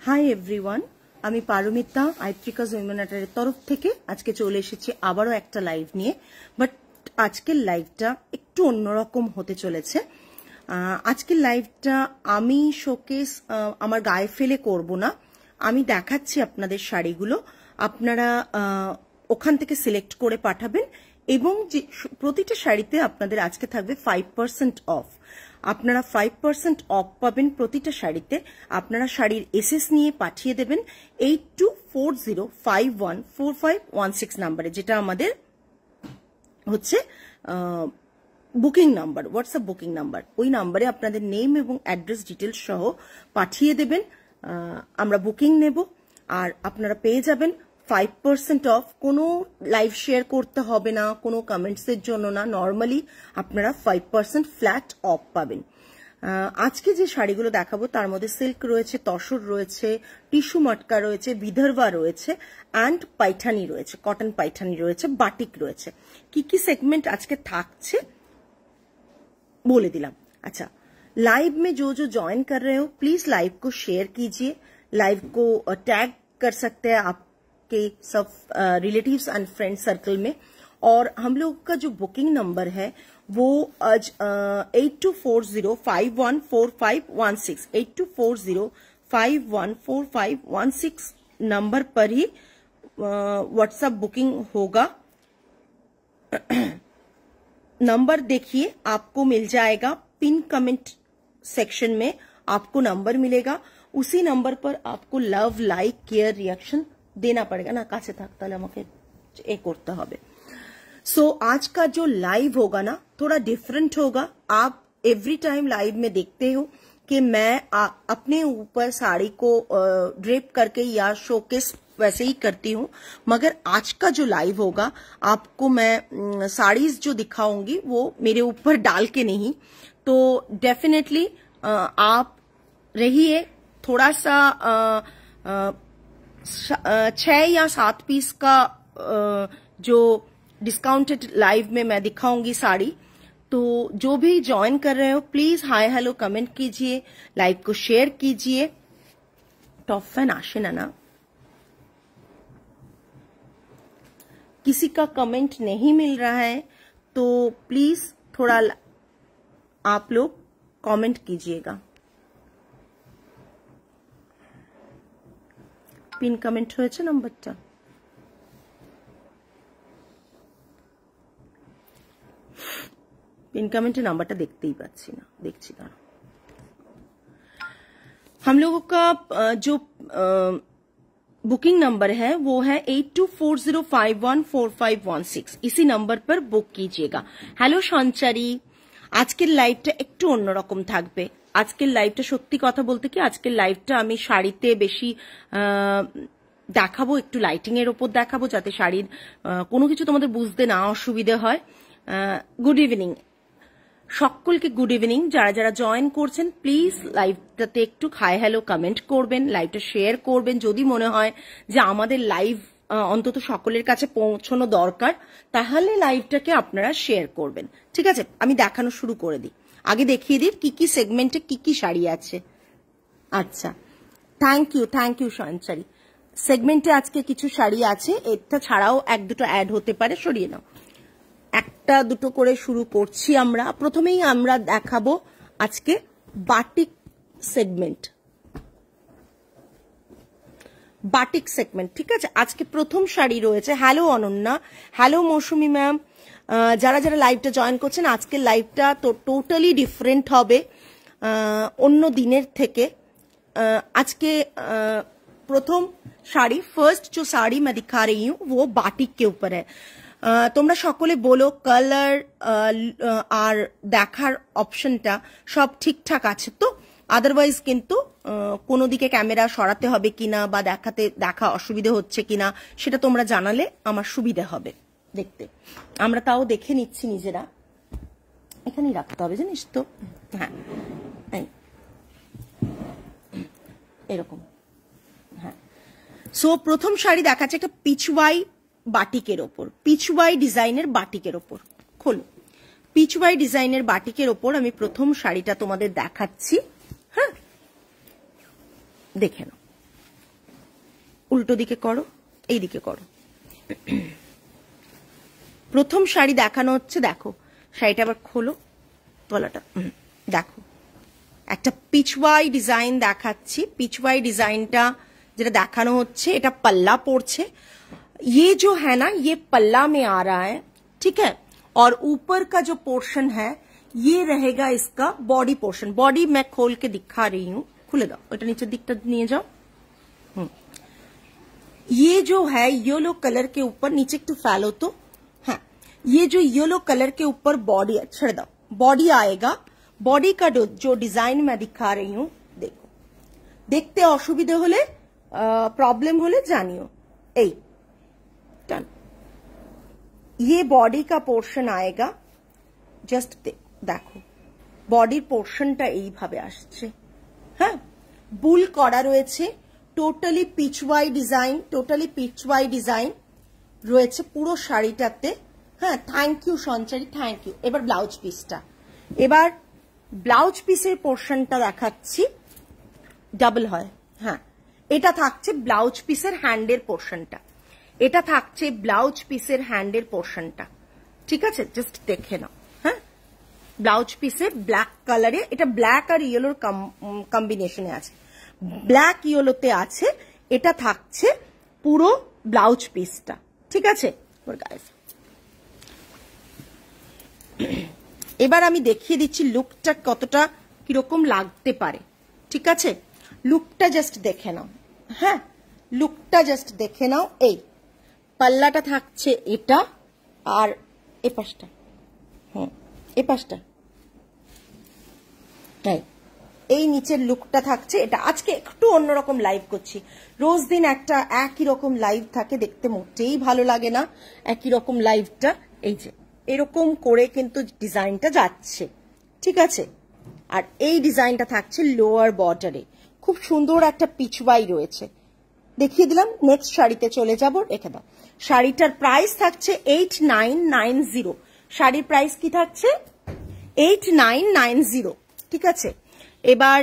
Hi everyone, আমি পারমিতা আইট্রিকাস উইমেনাটারের তরফ থেকে আজকে চলে এসেছি আবারও একটা লাইভ নিয়ে। বাট আজকের লাইভটা একটু অন্যরকম হতে চলেছে। আজকের লাইভটা আমি শোকেস আমার গায়ে ফেলে করব না, আমি দেখাচ্ছি আপনাদের শাড়িগুলো, আপনারা ওখান থেকে সিলেক্ট করে পাঠাবেন এবং যে প্রতিটা শাড়িতে আপনাদের আজকে থাকবে 5% অফ। আপনারা 5% অফ পাবেন প্রতিটা শাড়িতে। আপনারা শাড়ির এসএস নিয়ে পাঠিয়ে দেবেন 8240514516 নাম্বারে, যেটা আমাদের হচ্ছে booking number, WhatsApp booking number. ওই নাম্বারে আপনাদের নেম এবং অ্যাড্রেস ডিটেলস সহ পাঠিয়ে দেবেন, আমরা বুকিং নেব আর আপনারা পেয়ে যাবেন 5% অফ। কোনো লাইভ শেয়ার করতে হবে না, কোনো কমেন্টসের জন্য না, নর্মালি আপনারা 5% ফ্ল্যাট অফ পাবেন। আজকে যে শাড়িগুলো দেখাবো তার মধ্যে সিল্ক রয়েছে, তসর রয়েছে, টিস্যু মটকা রয়েছে, বিদর্ভা রয়েছে অ্যান্ড পাইঠানি রয়েছে, কটন পাইঠানি রয়েছে, বাটিক রয়েছে। কি কি সেগমেंट আজকে থাকছে बोले दिलाम। अच्छा, लाइव में जो जो ज्वाइन कर रहे हो प्लीज लाइव को शेयर कीजिए, लाइव को टैग कर सकते हैं आपके सब रिलेटिव्स एंड फ्रेंड सर्कल में। और हम लोग का जो बुकिंग नंबर है वो आज 8240514516 8240514516 नंबर पर ही व्हाट्सएप बुकिंग होगा। नंबर देखिए, आपको मिल जाएगा पिन कमेंट सेक्शन में, आपको नंबर मिलेगा। उसी नंबर पर आपको लव, लाइक, केयर, रिएक्शन देना पड़ेगा ना, काছে থাকতে হলে আমাকে এ করতে হবে। सो आज का जो लाइव होगा ना थोड़ा डिफरेंट होगा। आप एवरी टाइम लाइव में देखते हो कि मैं अपने ऊपर साड़ी को ड्रेप करके या शोकेस वैसे ही करती हूँ, मगर आज का जो लाइव होगा आपको मैं साड़ीज जो दिखाऊंगी वो मेरे ऊपर डाल के नहीं। तो डेफिनेटली आप रहिए, थोड़ा सा 6 या 7 पीस का जो डिस्काउंटेड लाइव में मैं दिखाऊंगी साड़ी। तो जो भी ज्वाइन कर रहे हो प्लीज हाय हेलो कमेंट कीजिए, लाइव को शेयर कीजिए। टॉप फैन आशे ना किसी का कमेंट नहीं मिल रहा है तो प्लीज थोड़ा आप लोग कमेंट कीजिएगा। पिन कमेंट হয়েছে নাম্বারটা, पिन कमेंट नंबर देखते ही पाচ্ছি না, देखছি ना। हम लोगों का जो बुकिंग नंबर है वो है 8240514516, इसी नंबर पर बुक कीजिएगा। हेलो সঞ্চারী, আজকের লাইভটা একটু অন্যরকম থাকবে। আজকের লাইভটা সত্যি কথা বলতে কি আজকের লাইভটা আমি শাড়িতে বেশি দেখাবো, একটু লাইটিং এর উপর দেখাবো যাতে শাড়ির কোনো কিছু তোমাদের বুঝতে না অসুবিধা হয়। গুড ইভিনিং সকলকে, গুড ইভিনিং। যারা যারা জয়েন করছেন প্লিজ লাইভটাতে একটু হাই হ্যালো কমেন্ট করবেন, লাইভটা শেয়ার করবেন। যদি মনে হয় যে আমাদের লাইভ অন্তত সকলের কাছে পৌঁছানো দরকার তাহলে লাইভটাকে আপনারা শেয়ার করবেন, ঠিক আছে? আমি দেখানো শুরু করে দিই, আগে দেখিয়ে দিই কি কি সেগমেন্টে কি কি শাড়ি আছে। আচ্ছা, থ্যাংক ইউ সঞ্চারী। সেগমেন্টে আজকে কিছু শাড়ি আছে, এটা ছাড়াও এক দুটো অ্যাড হতে পারে, সরিয়ে নাও। একটা দুটো করে শুরু করছি আমরা। প্রথমেই আমরা দেখাবো আজকে বাটিক সেগমেন্ট, বাটিক সেগমেন্ট, ঠিক আছে? আজকে প্রথম শাড়ি রয়েছে। হ্যালো অনন্যা, হ্যালো মৌসুমী ম্যাম, যারা যারা লাইভটা জয়েন করছেন আজকের লাইভটা তো টোটালি ডিফারেন্ট হবে অন্য দিনের থেকে। আজকে প্রথম শাড়ি, फर्स्ट जो साड़ी मैं दिखा रही हूँ वो बाटिक के ऊपर है। তোমরা সকলে বলো কালার আর দেখার অপশনটা সব ঠিকঠাক আছে তো? আদারওয়াইজ কিন্তু কোনো দিকে ক্যামেরা সরাতে হবে কিনা বা দেখা অসুবিধা হচ্ছে কিনা সেটা তোমরা জানালে আমার সুবিধা হবে দেখতে। আমরা তাও দেখে নিচ্ছি নিজেরা, এখানেই রাখতে হবে জানিস তো। হ্যাঁ এরকম, হ্যাঁ। সো প্রথম শাড়ি দেখাচ্ছে একটা পিচওয়াই বাটিকের ওপর, পিচওয়াই ডিজাইনের বাটিকের ওপর। খোলো, পিচওয়াই ডিজাইনের বাটিকের ওপর আমি প্রথম শাড়িটা তোমাদের দেখাচ্ছি। হ্যাঁ দেখে নাও। উল্টো দিকে করো, এই দিকে করো। প্রথম শাড়ি দেখানো হচ্ছে, দেখো শাড়িটা আবার খোলো গলাটা, দেখো একটা পিচওয়াই ডিজাইন দেখাচ্ছি। পিচওয়াই ডিজাইনটা যেটা দেখানো হচ্ছে এটা पल्ला পড়ছে। ये जो है ना ये पल्ला में आ रहा है, ठीक है। और ऊपर का जो पोर्शन है ये रहेगा इसका बॉडी पोर्शन। बॉडी मैं खोल के दिखा रही हूँ, खुले दाओ এটা নিচের दिखता নিয়ে जाओ। ये जो है येलो कलर के ऊपर, नीचे একটু फैलो तो, हाँ ये जो येलो कलर के ऊपर बॉडी, छड़ दाओ, बॉडी आएगा। बॉडी का जो डिजाइन मैं दिखा रही हूँ, देखो देखते असुविधे होले प्रॉब्लम होले जानियो। এই डन, ये बॉडी का पोर्शन आएगा। जस्ट देखो बॉडीर पोर्शनটা এইভাবে আসছে, হ্যাঁ বুল করা রয়েছে। Totally Pichwai design, totally Pichwai design রয়েছে পুরো শাড়িটাতে, হ্যাঁ। Thank you Sanchari, thank you. এবার ব্লাউজ পিসটা, এবার ব্লাউজ পিসের পোর্শনটা দেখাচ্ছি, ডাবল হয়, হ্যাঁ। এটা থাকছে ব্লাউজ পিসের হ্যান্ডের পোর্শনটা, এটা থাকছে ব্লাউজ পিসের হ্যান্ডের পোর্শনটা, ঠিক আছে। জাস্ট দেখে নাও, হ্যাঁ। ব্লাউজ পিসের ব্ল্যাক কালারে, এটা ব্ল্যাক আর ইয়েলোর কম্বিনেশনে আছে, ব্ল্যাক ইয়েলোতে আছে। এটা থাকছে পুরো ব্লাউজ পিসটা, ঠিক আছে। এবার আমি দেখিয়ে দিচ্ছি লুকটা কতটা কিরকম লাগতে পারে, ঠিক আছে। লুকটা জাস্ট দেখে নাও, হ্যাঁ লুকটা জাস্ট দেখে নাও। এই পাল্লাটা থাকছে এটা, আর এ পাশটা, এ পাশটা, এই নিচের লুকটা থাকছে এটা। আজকে একটু অন্যরকম লাইভ করছি, রোজ দিন একটা একই রকম লাইভ থাকে, দেখতে মোটেই ভালো লাগে না একই রকম লাইভটা। এই যে এরকম করে কিন্তু ডিজাইনটা যাচ্ছে, ঠিক আছে। আর এই ডিজাইনটা থাকছে লোয়ার বর্ডারে, খুব সুন্দর একটা পিচওয়াই রয়েছে, দেখিয়ে দিলাম। নেক্সট শাড়িতে চলে যাব, রেখে দাও। শাড়িটার প্রাইস থাকছে 8990। শাড়ির প্রাইস কি থাকছে 8990, ঠিক আছে। এবার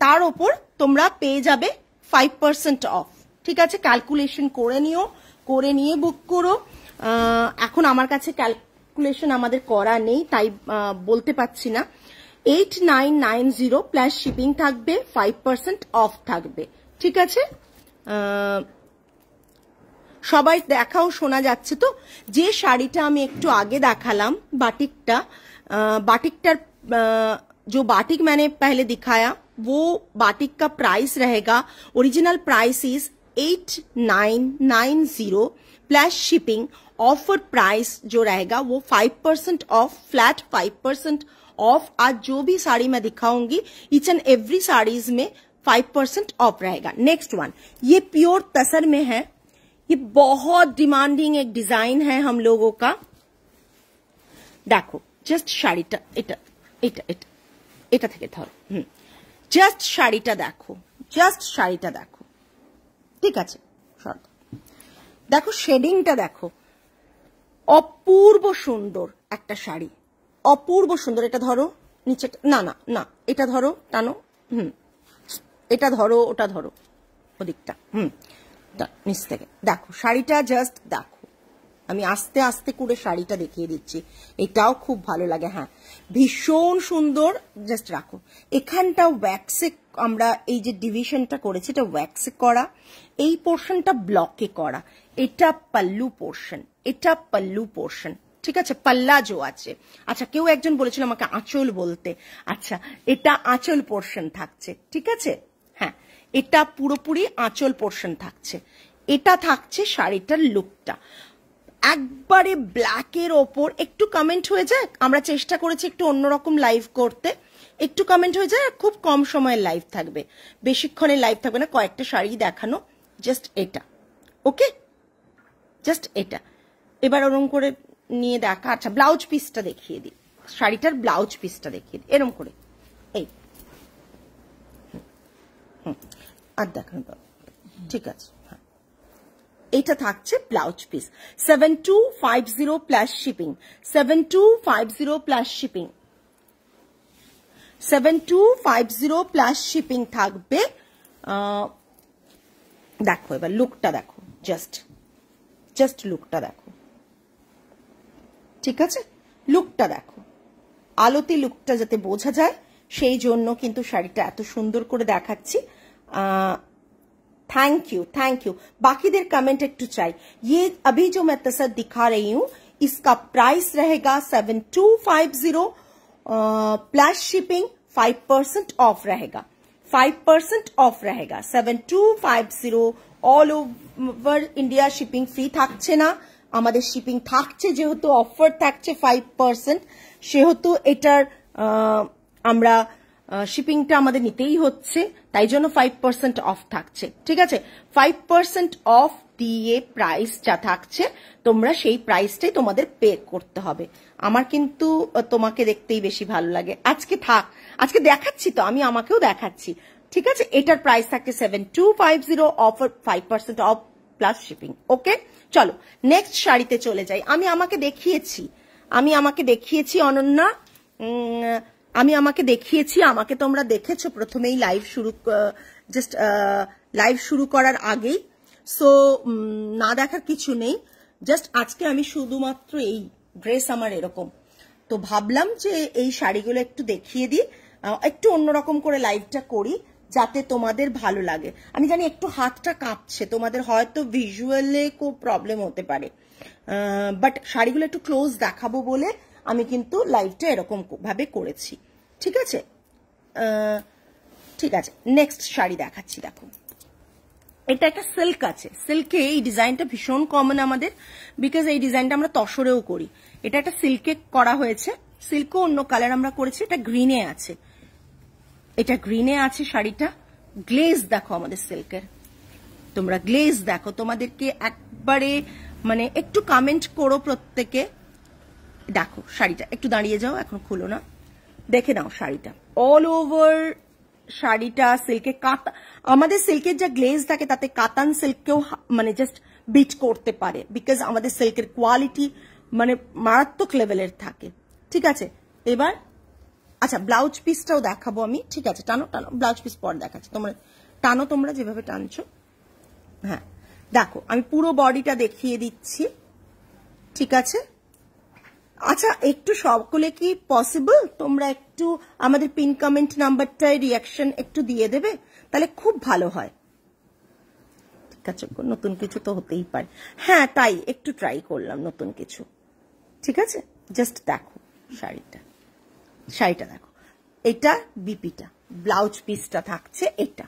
তার ওপর তোমরা পেয়ে যাবে 5% অফ, ঠিক আছে। ক্যালকুলেশন করে নিও, করে নিয়ে বুক করো। এখন আমার কাছে ক্যালকুলেশন আমাদের করা নেই, তাই বলতে পারছি না। 8990 প্লাস শিপিং থাকবে, 5% অফ থাকবে, ঠিক আছে। সবাই দেখাও, শোনা যাচ্ছে তো। যে শাড়িটা আমি একটু আগে দেখালাম বাটিকটা, बाटिकटर जो बाटिक मैंने पहले दिखाया वो बाटिक का प्राइस रहेगा, original price is 8990 plus shipping. Offer price जो रहेगा वो 5% ऑफ, फ्लैट 5% ऑफ। आज जो भी साड़ी मैं दिखाऊंगी ईच एंड एवरी साड़ीज में 5% ऑफ रहेगा। नेक्स्ट वन, ये प्योर तसर में है, ये बहुत डिमांडिंग एक डिजाइन है हम लोगों का। देखो জাস্ট শাড়িটা, এটা এটা এটা এটা থেকে ধরো, জাস্ট শাড়িটা দেখো, জাস্ট শাড়িটা দেখো, ঠিক আছে। দেখো শেডিংটা দেখো, অপূর্ব সুন্দর একটা শাড়ি, অপূর্ব সুন্দর। এটা ধরো নিচে, না না না এটা ধরো, টানো, এটা ধরো, ওটা ধরো, ওদিকটা, নিচ থেকে দেখো শাড়িটা, জাস্ট দেখো। আমি আস্তে আস্তে করে শাড়িটা দেখিয়ে দিচ্ছি, এটাও খুব ভালো লাগে, হ্যাঁ ভীষণ সুন্দর। জাস্ট রাখো, এখানটা ওয়্যাক্সে আমরা এই যে ডিভিশনটা করেছি এটা ওয়্যাক্সে করা, এই পোর্শনটা ব্লকে করা। এটা পাল্লু পোর্শন, এটা পাল্লু পোর্শন, ঠিক আছে। পাল্লা জো আছে, আচ্ছা কেউ একজন বলেছিল আমাকে আঁচল বলতে, আচ্ছা এটা আঁচল পোর্শন থাকছে, ঠিক আছে। হ্যাঁ এটা পুরোপুরি আঁচল পোর্শন থাকছে। এটা থাকছে শাড়িটার লুকটা একবারে ব্ল্যাকের ওপর। একটু কমেন্ট হয়ে যায়, আমরা চেষ্টা করেছি একটু অন্যরকম লাইভ করতে, একটু কমেন্ট হয়ে যায়। খুব কম সময়ের লাইভ থাকবে, বেশিক্ষণের লাইভ থাকবে না, কয়েকটা শাড়ি দেখানো, জাস্ট এটা, ওকে জাস্ট এটা। এবার ওরকম করে নিয়ে দেখা। আচ্ছা ব্লাউজ পিসটা দেখিয়ে দিই, শাড়িটার ব্লাউজ পিসটা দেখিয়ে দিই, এরকম করে এই আর দেখানো, ঠিক আছে। এটা থাকছে blouse piece, 7250 plus shipping, 7250 plus shipping, 7250 plus shipping থাকবে। দেখো এবার লুকটা দেখো, জাস্ট লুকটা দেখো, ঠিক আছে? লুকটা দেখো, আলোতে লুকটা যাতে বোঝা যায় সেই জন্য কিন্তু শাড়িটা এত সুন্দর করে দেখাচ্ছি। Thank you. बाकीদের कमेंट একটু চাই। ये अभी जो मैं तस्वीर दिखा रही हूँ इसका प्राइस रहेगा 7250 प्लस शिपिंग 5% ऑफ रहेगा, 5% ऑफ रहेगा। 7250 all over India shipping free থাকছে না, আমাদের শিপিং থাকছে, যেহেতু অফার থাকছে 5%, সেহেতু এটার আমরা শিপিংটা আমাদের নিতেই হচ্ছে, তাই জন্য 5% অফ থাকছে, ঠিক আছে? 5% অফ দিয়ে প্রাইস যা থাকছে তোমরা সেই প্রাইসটাই তোমাদের পে করতে হবে। আমার কিন্তু তোমাকে দেখতেই বেশি ভালো লাগে। আজকে থাক, আজকে দেখাচ্ছি তো আমি, আমাকেও দেখাচ্ছি, ঠিক আছে? এটার প্রাইস থাকছে 7250, অফার 5% অফ প্লাস শিপিং। ওকে, চলো নেক্সট শাড়িতে চলে যাই। আমি আমাকে দেখিয়েছি অনন্যা, আমাকে তোমরা দেখেছো প্রথমেই লাইভ শুরু করার আগেই, সো না দেখার কিছু নেই। জাস্ট আজকে আমি শুধুমাত্র এই ড্রেস আমার এরকম, তো ভাবলাম যে এই শাড়িগুলো একটু দেখিয়ে দিই, একটু অন্যরকম করে লাইভটা করি যাতে তোমাদের ভালো লাগে। আমি জানি একটু হাতটা কাঁপছে, তোমাদের হয়তো ভিজুয়ালে খুব প্রবলেম হতে পারে, বাট শাড়িগুলো একটু ক্লোজ দেখাবো বলে আমি কিন্তু লাইভটা এরকম ভাবে করেছি, ঠিক আছে? ঠিক আছে, নেক্সট শাড়ি দেখাচ্ছি। দেখো এটা একটা সিল্ক আছে, সিল্কে এই ডিজাইনটা ভীষণ কমন আমাদের, বিকজ এই ডিজাইনটা আমরা তসরেও করি। এটা একটা সিল্কে করা হয়েছে, সিল্কও অন্য কালার আমরা করেছি, এটা গ্রিনে আছে, শাড়িটা। গ্লেজ দেখো আমাদের সিল্কের, তোমরা গ্লেজ দেখো, তোমাদেরকে একবারে মানে একটু কমেন্ট করো প্রত্যেকে। দেখো শাড়িটা, একটু দাঁড়িয়ে যাও, এখন খুলো না, দেখে নাও শাড়িটা। অল ওভার শাড়িটা সিল্কে, আমাদের সিল্কের যা গ্লেজ থাকে তাতে কাতান সিল্ককেও মানে জাস্ট বিট করতে পারে, বিকজ আমাদের সিল্কের কোয়ালিটি মানে মারাত্মক লেভেলের থাকে, ঠিক আছে? এবার আচ্ছা ব্লাউজ পিসটাও দেখাবো আমি, ঠিক আছে? টানো ব্লাউজ পিস পর দেখাচ্ছি, তোমরা টানো, তোমরা যেভাবে টানছো। হ্যাঁ দেখো আমি পুরো বডিটা দেখিয়ে দিচ্ছি, ঠিক আছে? আচ্ছা একটু সকলে কি পসিবল তোমরা একটু আমাদের পিন কমেন্ট নাম্বারটায় রিয়াকশন একটু দিয়ে দেবে, তাহলে খুব ভালো হয়, ঠিক আছে? নতুন কিছু তো হতেই পারে, হ্যাঁ তাই একটু ট্রাই করলাম নতুন কিছু, ঠিক আছে? জাস্ট দেখো শাড়িটা দেখো, এটা বিপিটা, ব্লাউজ পিসটা থাকছে এটা।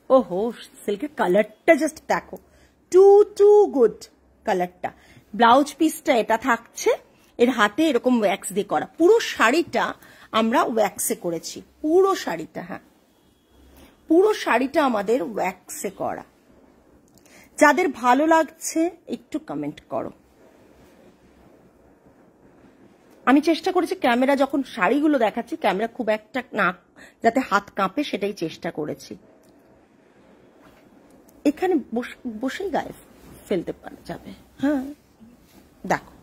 ওহো সিল্কের কালারটা জাস্ট দেখো, টু গুড কালারটা। ব্লাউজ পিসটা এটা থাকছে, এর হাতে এরকম ওয়্যাক্স দিয়ে করা, পুরো শাড়িটা আমরা ওয়্যাক্সে করেছি, পুরো শাড়িটা, হ্যাঁ পুরো শাড়িটা আমাদের ওয়্যাক্সে করা। যাদের ভালো লাগছে একটু কমেন্ট করো। আমি চেষ্টা করেছি ক্যামেরা যখন শাড়িগুলো দেখাচ্ছি ক্যামেরা খুব একটা না যাতে হাত কাঁপে সেটাই চেষ্টা করেছি। এখানে বসেই গায়ে ফেলতে পারা যাবে, হ্যাঁ দেখো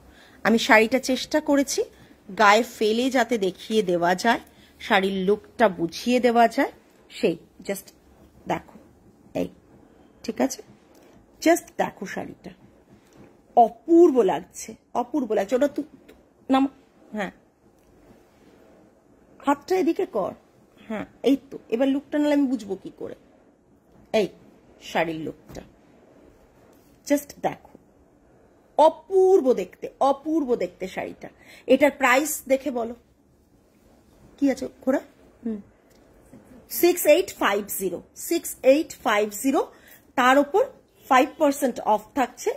আমি শাড়িটা চেষ্টা করেছি গায়ে ফেলে যাতে দেখিয়ে দেওয়া যায়, শাড়ির লুকটা বুঝিয়ে দেওয়া যায়, সেই জাস্ট দেখো এই, ঠিক আছে? জাস্ট দেখো শাড়িটা অপূর্ব লাগছে, ওটা নাম, হ্যাঁ হাতটা এদিকে কর, হ্যাঁ এই তো, এবার লুকটা নাহলে আমি বুঝবো কি করে। এই শাড়ির লুকটা জাস্ট দেখো, অপূর্ব দেখতে শাড়িটা। এটার প্রাইস দেখে বলো কি আছে ঘোরা, 6850, তার উপর 5% অফ থাকছে,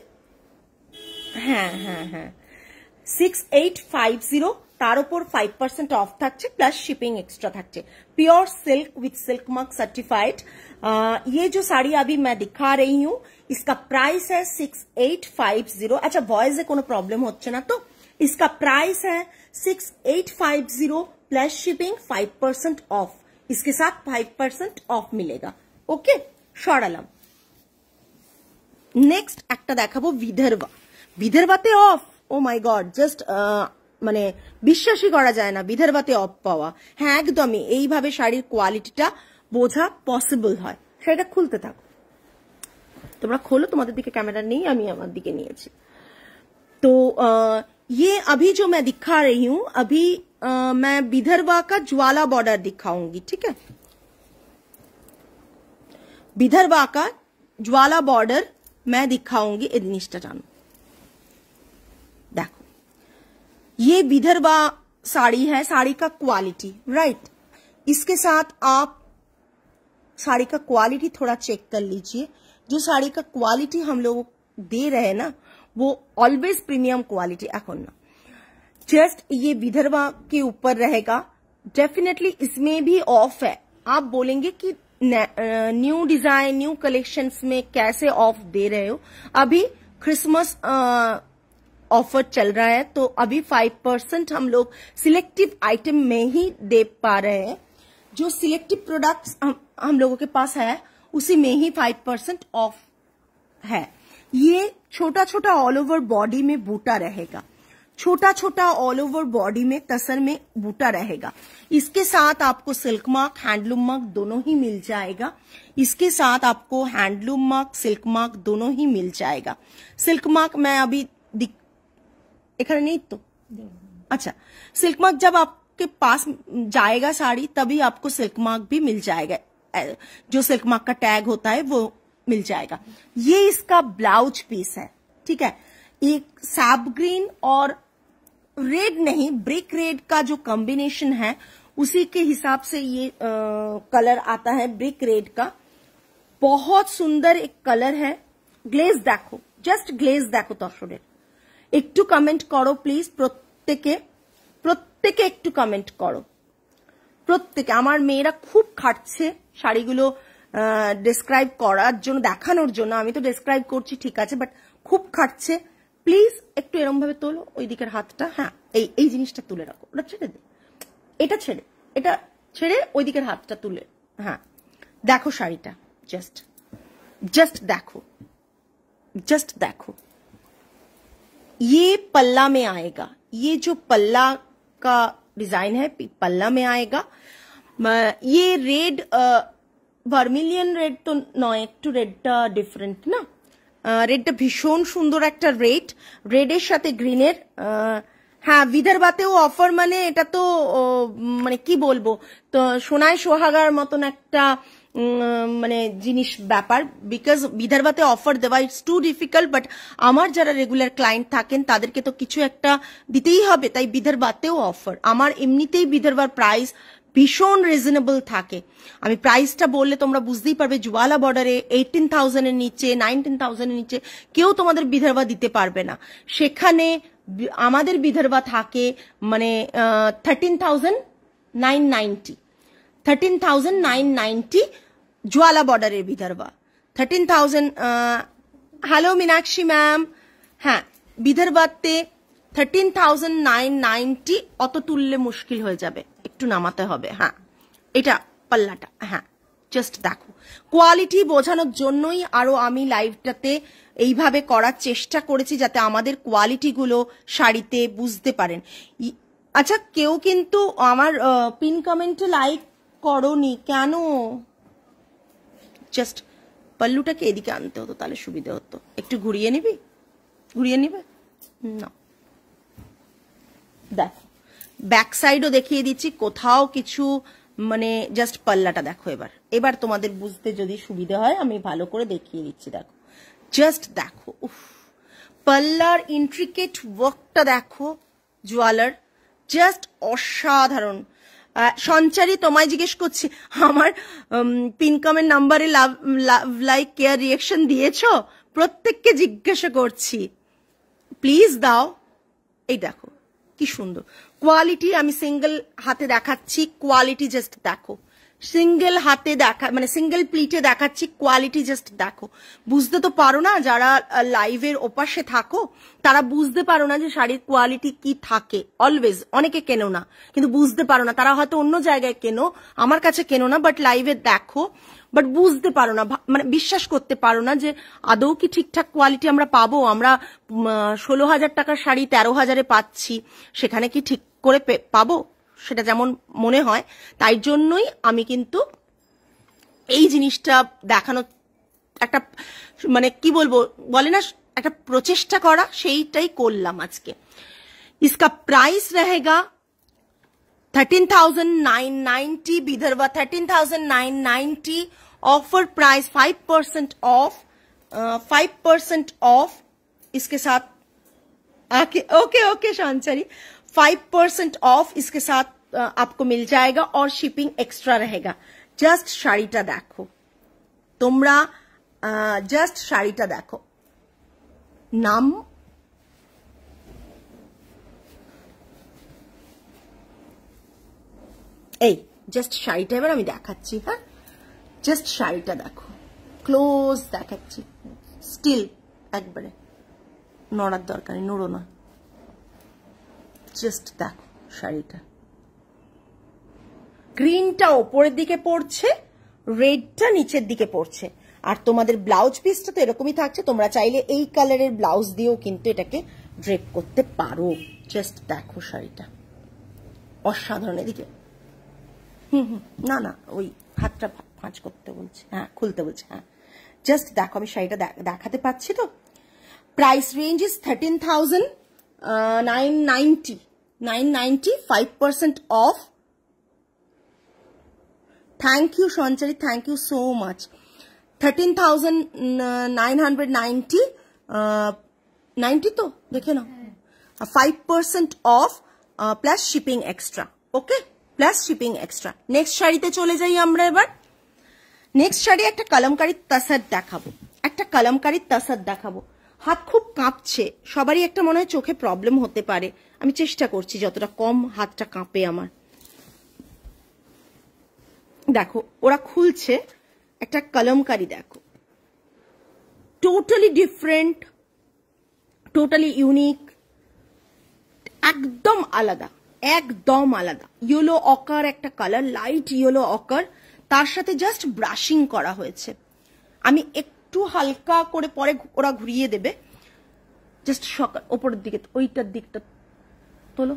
হ্যাঁ 6850, তার উপর 5% অফ থাকছে, प्लस शिपिंग एक्स्ट्रा থাকছে। Pure silk with silk mark certified. ये जो साड़ी अभी मैं दिखा रही हूँ इसका प्राइस है 6850। अच्छा वॉइस से कोनो प्रॉब्लम होच्छे ना तो, इसका प्राइस है 6850 प्लस शिपिंग 5% ऑफ, इसके साथ 5% ऑफ मिलेगा। ओके সরালাম। নেক্সট একটা দেখাবো বিদর্ভাতে অফ, ও মাই গড, জাস্ট মানে বিশ্বাসই করা যায় না বিদর্ভাতে অফ পাওয়া। হ্যাঁ একদমই এইভাবে শাড়ির কোয়ালিটিটা বোঝা পসিবল হয়। সেটা খুলতে থাকো, তোমরা খোলো, তোমাদের দিকে ক্যামেরা নেই, আমি আমার দিকে নিয়েছি। तो ये अभी जो मैं दिखा रही हूं, अभी मैं विदर्भा का ज्वाला बॉर्डर दिखाऊंगी, ठीक है। विदर्भा का ज्वाला बॉर्डर मैं दिखाऊंगी। ए जिनिसटा जानो, देखो ये विदर्भा साड़ी है, साड़ी का क्वालिटी, राइट। इसके साथ आप साड़ी का क्वालिटी थोड़ा चेक कर लीजिए। जो साड़ी का क्वालिटी हम लोग दे रहे हैं ना, वो ऑलवेज प्रीमियम क्वालिटी एखन ना, जस्ट ये विदर्भा के ऊपर रहेगा। डेफिनेटली इसमें भी ऑफ है। आप बोलेंगे कि न्यू डिजाइन, न्यू कलेक्शंस में कैसे ऑफ दे रहे हो? अभी क्रिसमस ऑफर चल रहा है, तो अभी 5% हम लोग सिलेक्टिव आइटम में ही दे पा रहे हैं। जो सिलेक्टिव प्रोडक्ट्स हम लोगों के पास है, उसी में ही 5% ऑफ है। ये छोटा छोटा ऑल ओवर बॉडी में बूटा रहेगा, छोटा छोटा ऑल ओवर बॉडी में तसर में बूटा रहेगा। इसके साथ आपको सिल्क मार्क, हैंडलूम मार्क दोनों ही मिल जाएगा। इसके साथ आपको हैंडलूम मार्क, सिल्क मार्क दोनों ही मिल जाएगा। सिल्क मार्क मैं अभी एखाने नहीं तो, अच्छा, सिल्क मार्क जब आपके पास जाएगा साड़ी, तभी आपको सिल्क मार्क भी मिल जाएगा। जो सिल्क मार्क का टैग होता है वो मिल जाएगा। ये इसका ब्लाउज पीस है, ठीक है। एक सैप ग्रीन और रेड नहीं, ब्रिक रेड का जो कॉम्बिनेशन है, उसी के हिसाब से ये कलर आता है, ब्रिक रेड का। बहुत सुंदर एक कलर है। ग्लेज देखो, जस्ट ग्लेज देखो दर्शकेर। একটু কমেন্ট করো প্লিজ, প্রত্যেকে একটু কমেন্ট করো, প্রত্যেকে। আমার মেয়েরা খুব খাটছে শাড়িগুলো ডেসক্রাইব করার জন্য, দেখানোর জন্য। আমি তো ডেসক্রাইব করছি ঠিক আছে, বাট খুব খাটছে। প্লিজ একটু এরকম ভাবে তোলো ওই দিকের হাতটা, হ্যাঁ এই জিনিসটা তুলে রাখো, ওটা ছেড়ে দে, এটা ছেড়ে ওই দিকের হাতটা তুলে, হ্যাঁ দেখো শাড়িটা, জাস্ট দেখো, जस्ट देखो। ये पल्ला में आएगा, ये जो पल्ला का डिजाइन है पल्ला में आएगा। ये रेड ভার্মিলিয়ন রেড তো নয়, একটু রেডটা ডিফারেন্ট না। রেডটা ভীষণ সুন্দর একটা রেড, রেডের সাথে গ্রিনের। হ্যাঁ বিদর্ভাতেও অফার, মানে এটা তো মানে কি বলবো, তো সোনায় সোহাগার মতন একটা মানে জিনিস ব্যাপার। বিকজ বিদর্ভাতে অফার দেওয়া ইটস টু ডিফিকাল্ট, বাট আমার যারা রেগুলার ক্লায়েন্ট থাকেন তাদেরকে তো কিছু একটা দিতেই হবে, তাই বিদর্ভাতেও অফার। আমার এমনিতেই বিদর্ভার প্রাইস ভীষণ রিজনেবল থাকে। আমি প্রাইসটা বললে তোমরা বুঝতেই পারবে, জুয়ালা বর্ডারে 18,000 এর নিচে 19,000 এর নিচে কেউ তোমাদের বিদর্ভা দিতে পারবে না। সেখানে আমাদের বিদর্ভা থাকে মানে 13,990 জুয়ালা বর্ডারের বিদর্ভা 13,000। হ্যালো মীনাক্ষী ম্যাম, হ্যাঁ বিদর্ভাতে 13,990, অত তুললে মুশকিল হয়ে যাবে, একটু নামাতে হবে। হ্যাঁ এটা পাল্লাটা, হ্যাঁ জাস্ট দেখো। কোয়ালিটি বোঝানোর জন্যই আরো আমি লাইভটাতে এইভাবে করার চেষ্টা করেছি, যাতে আমাদের কোয়ালিটি গুলো শাড়িতে বুঝতে পারেন। আচ্ছা কেউ কিন্তু আমার পিন কমেন্টে লাইক করোনি কেন? জাস্ট পাল্লুটাকে এদিকে আনতে হতো, তাহলে সুবিধা হতো। একটু ঘুরিয়ে নিবি, ঘুরিয়ে নিবে না। দেখো ব্যাক সাইডও দেখিয়ে দিচ্ছি, কোথাও কিছু মানে জাস্ট পাল্লাটা দেখো। এবার তোমাদের বুঝতে যদি সুবিধা হয় আমি ভালো করে দেখিয়ে দিচ্ছি। দেখো জাস্ট দেখো, উফ পাল্লার ইন্ট্রিকেট ওয়ার্কটা দেখো, জুয়েলার জাস্ট অসাধারণ। সঞ্চারী তোমায় জিজ্ঞেস করছি, আমার পিন কমেন্ট নাম্বারে লাইক কেয়ার রিয়াকশন দিয়েছো? প্রত্যেককে জিজ্ঞাসা করছি, প্লিজ দাও। এই দেখো কি সুন্দর কোয়ালিটি। আমি সিঙ্গেল হাতে দেখাচ্ছি, কোয়ালিটি জাস্ট দেখো। সিঙ্গেল হাতে দেখা মানে সিঙ্গেল প্লিটে দেখাচ্ছি, কোয়ালিটি জাস্ট দেখো। বুঝতে তো পারো না, যারা লাইভের ওপাশে থাকো তারা বুঝতে পারো না যে শাড়ির কোয়ালিটি কি থাকে। অলওয়েজ অনেকে কেনো না, কিন্তু বুঝতে পারো না, তারা হয়তো অন্য জায়গায় কেনো, আমার কাছে কেনো না, বাট লাইভে দেখো, বাট বুঝতে পারো না, মানে বিশ্বাস করতে পারো না যে আদৌ কি ঠিকঠাক কোয়ালিটি আমরা পাবো। আমরা 16,000 টাকার শাড়ি 13,000-এ পাচ্ছি, সেখানে কি ঠিক করে পাবো? সেটা যেমন মনে হয়। তাই জন্যই আমি কিন্তু এই জিনিসটা দেখানোর একটা মানে কি বলবো বলে না একটা প্রচেষ্টা করা, সেইটাই করলাম আজকে। इसका प्राइस रहेगा 13,990 Vidarbha 13,990 offer price 5% of 5% of इसके साथ ओके ओके शांचरी 5% ऑफ इसके साथ आपको मिल जाएगा और शिपिंग एक्स्ट्रा रहेगा। जस्ट শাড়িটা দেখো তোমরা, জাস্ট শাড়িটা দেখো। নাম এই জাস্ট শাড়িটা এবার আমি দেখাচ্ছি। হ্যাঁ, জাস্ট শাড়িটা দেখো, ক্লোজ দেখাচ্ছি, স্টিল একবারে নড়ার দরকার নেই, নড়ো না, জাস্ট দেখো শাড়িটা। গ্রিনটা ওপরের দিকে পড়ছে, রেডটা নিচের দিকে পড়ছে, আর তোমাদের ব্লাউজ পিসটা তো এরকমই থাকছে। তোমরা চাইলে এই কালারের ব্লাউজ দিয়েও কিন্তু এটাকে ড্রেপ করতে পারো। জাস্ট দেখো শাড়িটা অসাধারণ। এদিকে না না ওই হাতটা ভাঁজ করতে বলছে, হ্যাঁ খুলতে বলছে, হ্যাঁ জাস্ট দেখো আমি শাড়িটা দেখাতে পাচ্ছি তো। Price range is 13,990 5% of. Thank you Sanchari, thank you so much. 13,990 90 তো দেখে নাও, 5% of plus shipping extra. Okay, plus shipping extra. Next শাড়িতে চলে যাই আমরা এবার। নেক্সট শাড়ি একটা কলমকারী তাসাদ দেখাবো, একটা কলমকারী তাসাদ দেখাবো। হাত খুব কাঁপছে, সবারই একটা মনে হয় চোখে প্রবলেম হতে পারে, আমি চেষ্টা করছি যতটা কম হাতটা কাঁপে আমার। দেখো ওরা খুলছে, একটা কলমকারী দেখো, টোটালি ডিফারেন্ট, টোটালি ইউনিক, একদম আলাদা, একদম আলাদা। ইয়েলো অকার একটা কালার, লাইট ইয়েলো অকার, তার সাথে জাস্ট ব্রাশিং করা হয়েছে। আমি একটু হালকা করে পরে ওরা ঘুরিয়ে দেবে, জাস্ট সকাল ওপরের দিকে, ওইটার দিকটা তোলো।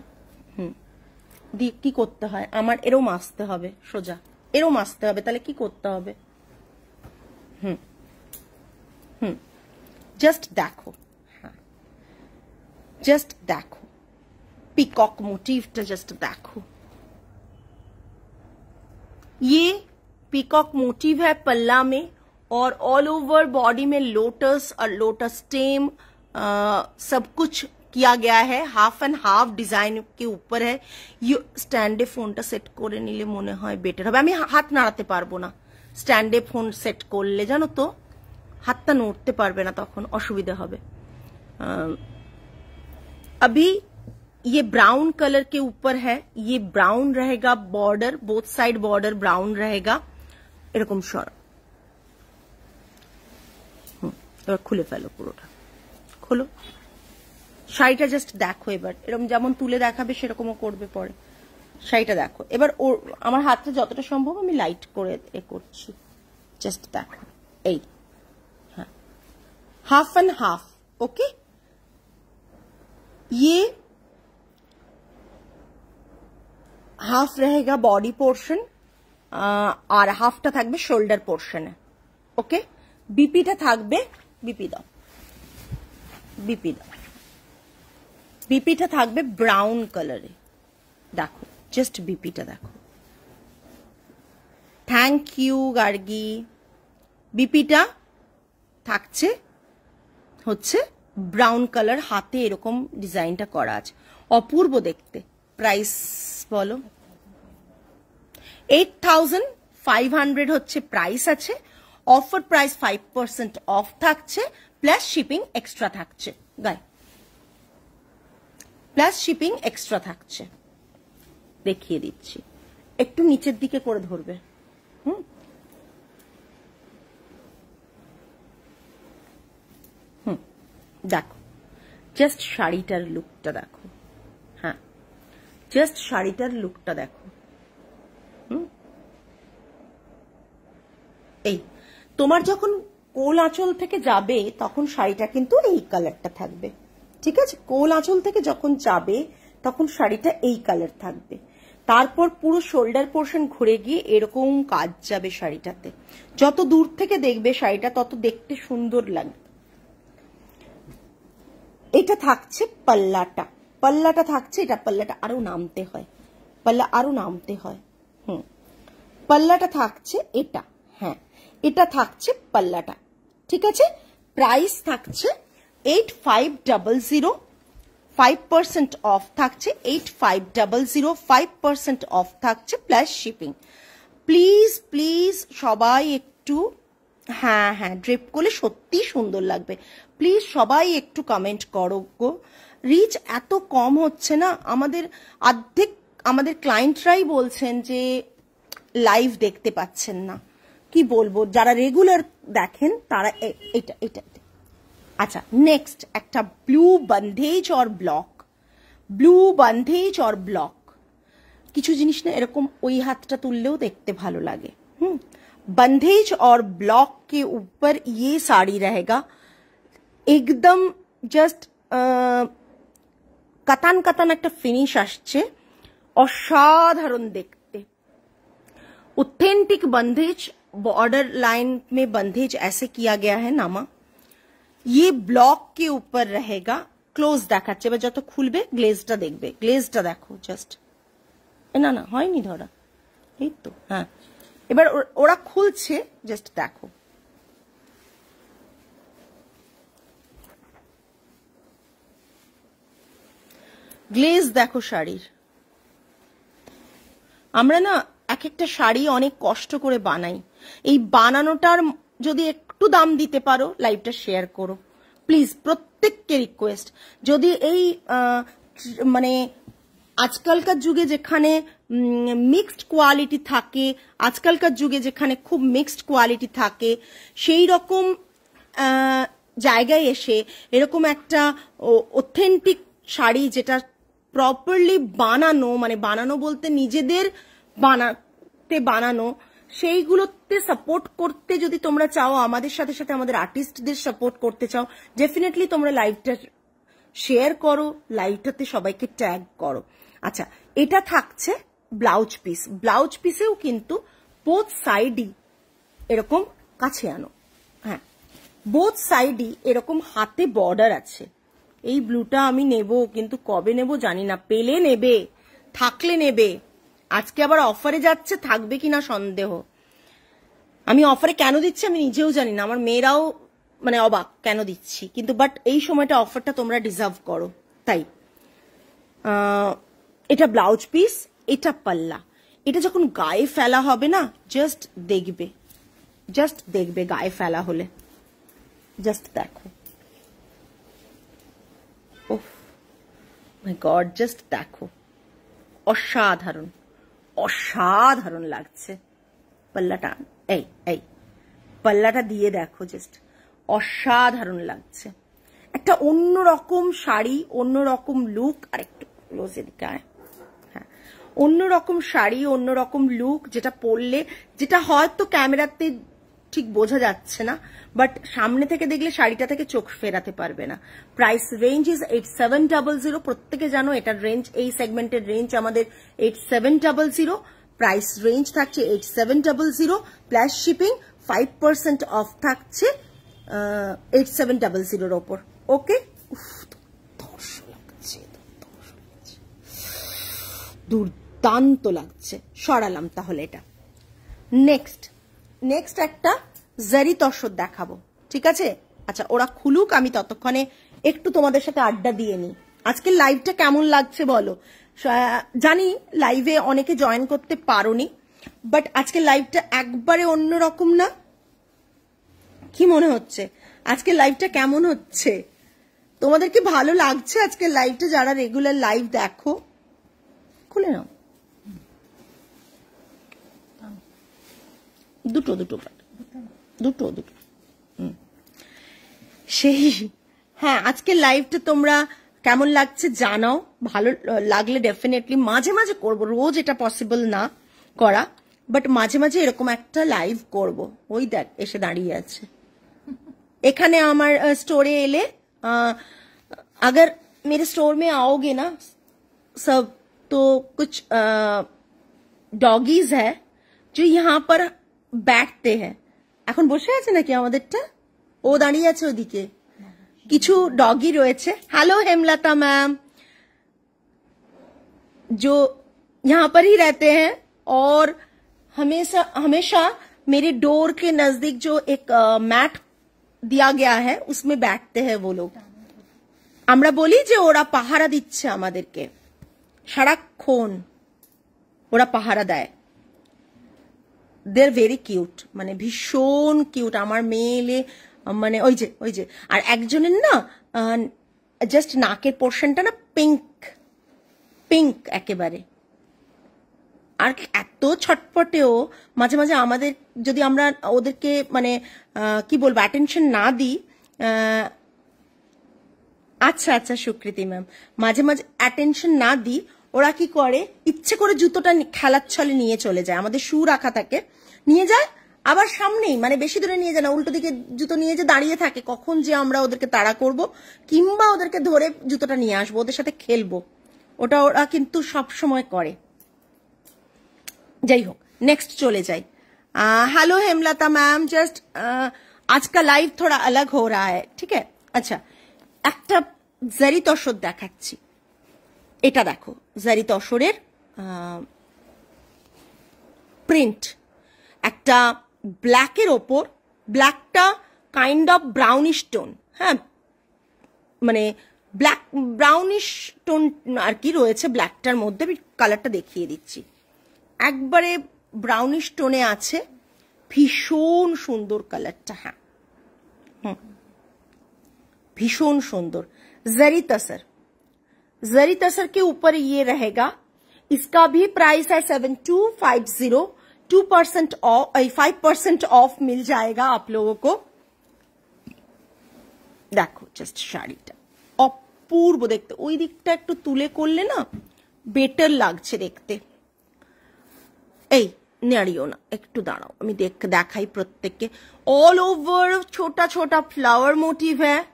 দিয়ে কি করতে হয়, আমার এরম আসতে হবে, সোজা এরম আসতে হবে, তাহলে কি করতে হবে, জাস্ট দেখো, হ্যাঁ জাস্ট দেখো पीकॉक मोटिवটা জাস্ট দেখো। ये पीकॉक मोटिव है पल्ला में, और ऑल ओवर बॉडी में लोटस और लोटस स्टेम सब कुछ किया गया है। हाफ एंड हाफ डिजाइन के ऊपर है। ये स्टैंडे फोनটা সেট করে নিলে মনে হয় বেটার হবে। আমি হাত নাড়াতে পারবো না, স্ট্যান্ডে ফোন সেট করলে জানো তো হাতটা নড়তে পারবে না, তখন অসুবিধা হবে। अभी ये ब्राउन कलर के ऊपर है, ये ब्राउन रहेगा border, both side border brown रहेगा। এরকম সরা এবার খুলে ফেলো, পুরোটা খোলো। শাড়িটা জাস্ট দেখো এবার, এরকম যেমন তুলে দেখাবে সেরকমও করবে পরে। শাড়িটা দেখো এবার, ওর আমার হাতটা যতটা সম্ভব আমি লাইট করে এ করছি, জাস্ট দেখো। এই হ্যাঁ, হাফ এন্ড হাফ। ওকে, ये हाफ रहेगा बॉडी पोर्शन और हाफटा থাকবে শোল্ডার পোর্শনে। ওকে, বিপিটা থাকবে, বিপি দাও, বিপি দাও, বিপিটা থাকবে ব্রাউন কালারে। দেখো জাস্ট বিপিটা দেখো। Thank you Gargi. বিপিটা থাকছে হচ্ছে ব্রাউন কালার, হাতে এরকম ডিজাইনটা করা আছে, অপূর্ব দেখতে। প্রাইস বলো, 8,500 হচ্ছে প্রাইস আছে। অফার প্রাইস 5% অফ থাকছে, প্লাস শিপিং এক্সট্রা থাকছে গায়ে, প্লাস শিপিং এক্সট্রা থাকছে। দেখিয়ে দিচ্ছি, একটু নিচের দিকে করে ধরবে। দেখো জাস্ট শাড়িটার লুকটা দেখো, হ্যাঁ জাস্ট শাড়িটার লুকটা দেখো। এই তোমার যখন কোল আঁচল থেকে যাবে তখন শাড়িটা কিন্তু এই কালারটা থাকবে, ঠিক আছে? কোল আঁচল থেকে যখন যাবে তখন শাড়িটা এই কালার থাকবে। তারপর পুরো শোল্ডার পোর্শন ঘুরে গিয়ে এরকম কাজ যাবে শাড়িটাতে। যত দূর থেকে দেখবে শাড়িটা তত দেখতে সুন্দর লাগবে। এটা থাকছে পাল্লাটা, পাল্লাটা থাকছে এটা, পাল্লাটা আরো নামতে হয়, পাল্লা আরো নামতে হয়। পাল্লাটা থাকছে এটা, হ্যাঁ এটা থাকছে পাল্লাটা, ঠিক আছে। প্রাইস থাকছে 8500, 5% অফ থাকছে 8500, 5% অফ থাকছে প্লাস শিপিং। প্লিজ প্লিজ সবাই একটু, হ্যাঁ হ্যাঁ ড্রেপ করলে সত্যি সুন্দর লাগবে। প্লিজ সবাই একটু কমেন্ট করো গো। রিচ এত কম হচ্ছে না, আমাদের অর্ধেক আমাদের ক্লায়েন্টরাই বলছেন যে লাইভ দেখতে পাচ্ছেন না। কি বলবো, যারা রেগুলার দেখেন তারা এটা এটা। আচ্ছা নেক্সট একটা blue bandhej or block, blue bandhej or block. কিছু জিনিস না এরকম ওই হাতটা তুললেও দেখতে ভালো লাগে। बंधेज और ब्लॉक के ऊपर ये साड़ी रहेगा एकदम जस्ट कतान कतान एक फिनिश आसছে, असाधारण देखते। ऑथेंटिक बंधेज, बॉर्डर लाइन में बंधेज ऐसे किया गया है नामा। ये ब्लॉक के ऊपर रहेगा। क्लोज দেখাচ্ছে, এবার যত খুলবে গ্লেজটা দেখবে, গ্লেজটা দেখো জাস্ট। না না হয়নি ধরা, এই তো হ্যাঁ এবার ওরা খুলছে, জাস্ট দেখো। গ্লেজ দেখো শাড়ির। আমরা না এক একটা শাড়ি অনেক কষ্ট করে বানাই, এই বানানোটার যদি একটু দাম দিতে পারো লাইভটা শেয়ার করো প্লিজ, প্রত্যেককে রিকোয়েস্ট। যদি এই মানে আজকালকার যুগে যেখানে মিক্সড কোয়ালিটি থাকে, আজকালকার যুগে যেখানে খুব মিক্সড কোয়ালিটি থাকে, সেই রকম জায়গায় এসে এরকম একটা অথেন্টিক শাড়ি যেটা প্রপারলি বানানো, মানে বানানো বলতে নিজেদের বানানো, সেইগুলোতে সাপোর্ট করতে যদি তোমরা চাও, আমাদের সাথে সাথে আমাদের আর্টিস্টদের সাপোর্ট করতে চাও, ডেফিনেটলি তোমরা লাইভটা শেয়ার করো, লাইভটাতে সবাইকে ট্যাগ করো। আচ্ছা এটা থাকছে ব্লাউজ পিস, ব্লাউজ পিসেও কিন্তু বোথ সাইডই এরকম কাছে আনো, হ্যাঁ বোথ সাইডই এরকম হাতে বর্ডার আছে। এই ব্লুটা আমি নেব, কিন্তু কবে নেব জানি না, পেলে নেবে, থাকলে নেবে। আজকে আবার অফারে যাচ্ছে, থাকবে কিনা সন্দেহ। আমি অফারে কেন দিচ্ছি আমি নিজেও জানি না, আমার মেয়েরাও মানে অবাক কেন দিচ্ছি, কিন্তু বাট এই সময়টা অফারটা তোমরা ডিজার্ভ করো তাই। এটা ব্লাউজ পিস, এটা পাল্লা। এটা যখন গায়ে ফেলা হবে না, জাস্ট দেখবে গায়ে ফেলা হলে, জাস্ট দেখো, ওহ মাই গড, জাস্ট দেখো, অসাধারণ অসাধারণ লাগছে। পাল্লাটা এই পাল্লাটা দিয়ে দেখো, জাস্ট অসাধারণ লাগছে। একটা অন্যরকম শাড়ি, অন্যরকম লুক। আর একটু ক্লোজে দিকে, হ্যাঁ অন্যরকম শাড়ি, অন্যরকম লুক, যেটা পরলে, যেটা হয়তো ক্যামেরাতে ঠিক বোঝা যাচ্ছে না, বাট সামনে থেকে দেখলে শাড়িটা থেকে চোখ ফেরাতে পারবে না। Price range is 8700। প্রত্যেকে জানো এটার রেঞ্জ, এই সেগমেন্টের রেঞ্জ আমাদের 8700। প্রাইস রেঞ্জ থাকছে 8700 প্লাস শিপিং, 5% অফ থাকছে 8700 ওপর। ওকে, দুর্দান্ত লাগছে, সরালাম তাহলে এটা। নেক্সট একটা জারি তসর দেখাবো, ঠিক আছে। আচ্ছা ওরা খুলুক, আমি ততক্ষণে একটু তোমাদের সাথে আড্ডা দিয়ে নিই। আজকের লাইভটা কেমন লাগছে বলো। জানি লাইভে অনেকে জয়েন করতে পারোনি, বাট আজকের লাইভটা একবারে অন্যরকম না? কি মনে হচ্ছে আজকের লাইভটা কেমন হচ্ছে? তোমাদের কি ভালো লাগছে আজকের লাইভটা? যারা রেগুলার লাইভ দেখো খুলে নাও, দুটো সেই, হ্যাঁ আজকের লাইভটা তোমরা কেমন লাগছে জানাও। ভালো লাগলে ডেফিনেটলি মাঝে মাঝে করবো, রোজ এটা পসিবল না করা, বাট মাঝে মাঝে এরকম একটা লাইভ করব। ওই দেখ এসে দাঁড়িয়ে আছে এখানে আমার स्टोरे एले। अगर मेरे स्टोर में आओगे ना सब, तो कुछ ডগিজ হ্যাঁ जो यहाँ पर बैठते हैं এখন বসে আছে নাকি আমাদেরটা ও দাঁড়িয়ে আছে ওদিকে কিছু ডগি রয়েছে हेलो हेमलता मैम जो यहाँ पर ही रहते हैं और हमेशा मेरे डोर के नजदीक जो एक मैट दिया गया है उसमें बैठते हैं वो लोग আমরা বলি যে ওরা পাহারা দিচ্ছে আমাদেরকে সারাক্ষণ ওরা পাহারা দেয় দে আর ভেরি কিউট মানে ভীষণ কিউট আমার মেলে মানে ওই যে আর একজনের না জাস্ট নাকের পোর্শনটা না পিঙ্ক একেবারে আর এত ছটপটেও মাঝে মাঝে আমাদের যদি আমরা ওদেরকে মানে কি বলবো অ্যাটেনশন না দিই আচ্ছা আচ্ছা সুকৃতি ম্যাম মাঝে মাঝে অ্যাটেনশন না দিই ওরা কি করে ইচ্ছে করে জুতোটা খেলার ছলে নিয়ে চলে যায় আমাদের শু রাখা থাকে নিয়ে যায় আবার সামনেই মানে বেশি দূরে নিয়ে যায় না উল্টো দিকে জুতো নিয়ে যে দাঁড়িয়ে থাকে কখন যে আমরা ওদেরকে তাড়া করব কিংবা ওদেরকে ধরে জুতোটা নিয়ে আসবো ওদের সাথে খেলবো ওটা ওরা কিন্তু সব সময় করে যাই হোক नेक्स्ट चले जाए हेलो हेमलता मैम जस्ट आज का लाइव थोड़ा अलग हो रहा है ठीक है अच्छा একটা জারি তসর দেখাচ্ছি এটা দেখো জারি তসরের প্রিন্ট একটা ব্ল্যাকের ওপর ব্ল্যাকটা কাইন্ড অফ ব্রাউনিশ টোন হ্যাঁ মানে ব্ল্যাক ব্রাউনিশ টোন আর কি রয়েছে ব্ল্যাকটার মধ্যে আমি কালারটা দেখিয়ে দিচ্ছি একবারে ব্রাউনিশ টোনে আছে ভীষণ সুন্দর কালারটা হ্যাঁ भीषण सुंदर जरी तसर के ऊपर ये रहेगा इसका भी प्राइस है 7250 2% ऑफ 5% ऑफ मिल जाएगा आप लोगों को देखो जस्ट শাড়িটা অপূর্ব দেখতে ওই দিকটা একটু তুলে করলে না বেটার লাগছে দেখতে এই নাড়িও না একটু দাঁড়াও আমি দেখাই প্রত্যেককে ऑल ओवर छोटा छोटा फ्लावर मोटिव है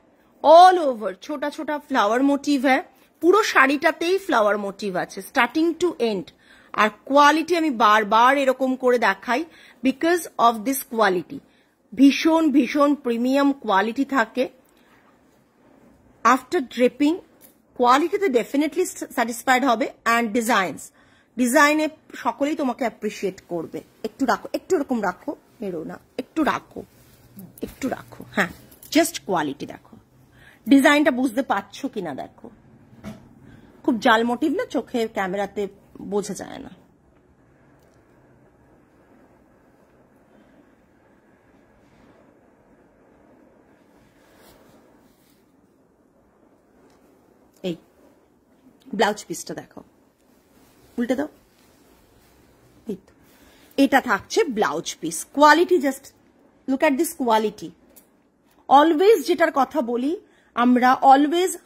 ऑल ओवर छोटा छोटा फ्लावर मोटिव है পুরো শাড়িটাতেই ফ্লাওয়ার মোটিভ আছে স্টার্টিং টু এন্ড আর কোয়ালিটি আমি বারবার এরকম করে দেখাই বিকজ অফ দিস কোয়ালিটি ভীষণ ভীষণ প্রিমিয়াম কোয়ালিটি থাকে আফটার ড্রেপিং কোয়ালিটিতে ডেফিনেটলি স্যাটিসফাইড হবে অ্যান্ড ডিজাইনে সকলেই তোমাকে অ্যাপ্রিশিয়েট করবে একটু রাখো একটু এরকম রাখো এরো না একটু রাখো হ্যাঁ জাস্ট কোয়ালিটি দেখো ডিজাইনটা বুঝতে পারছো কিনা দেখো খুব জাল মোটিভ না চোখে ক্যামেরাতে বোঝা যায় না এই ব্লাউজ পিসটা দেখো উল্টে দাও এই তো এটা থাকছে blouse piece quality just look at this quality always jetter कथा बोली हमरा ऑलवेज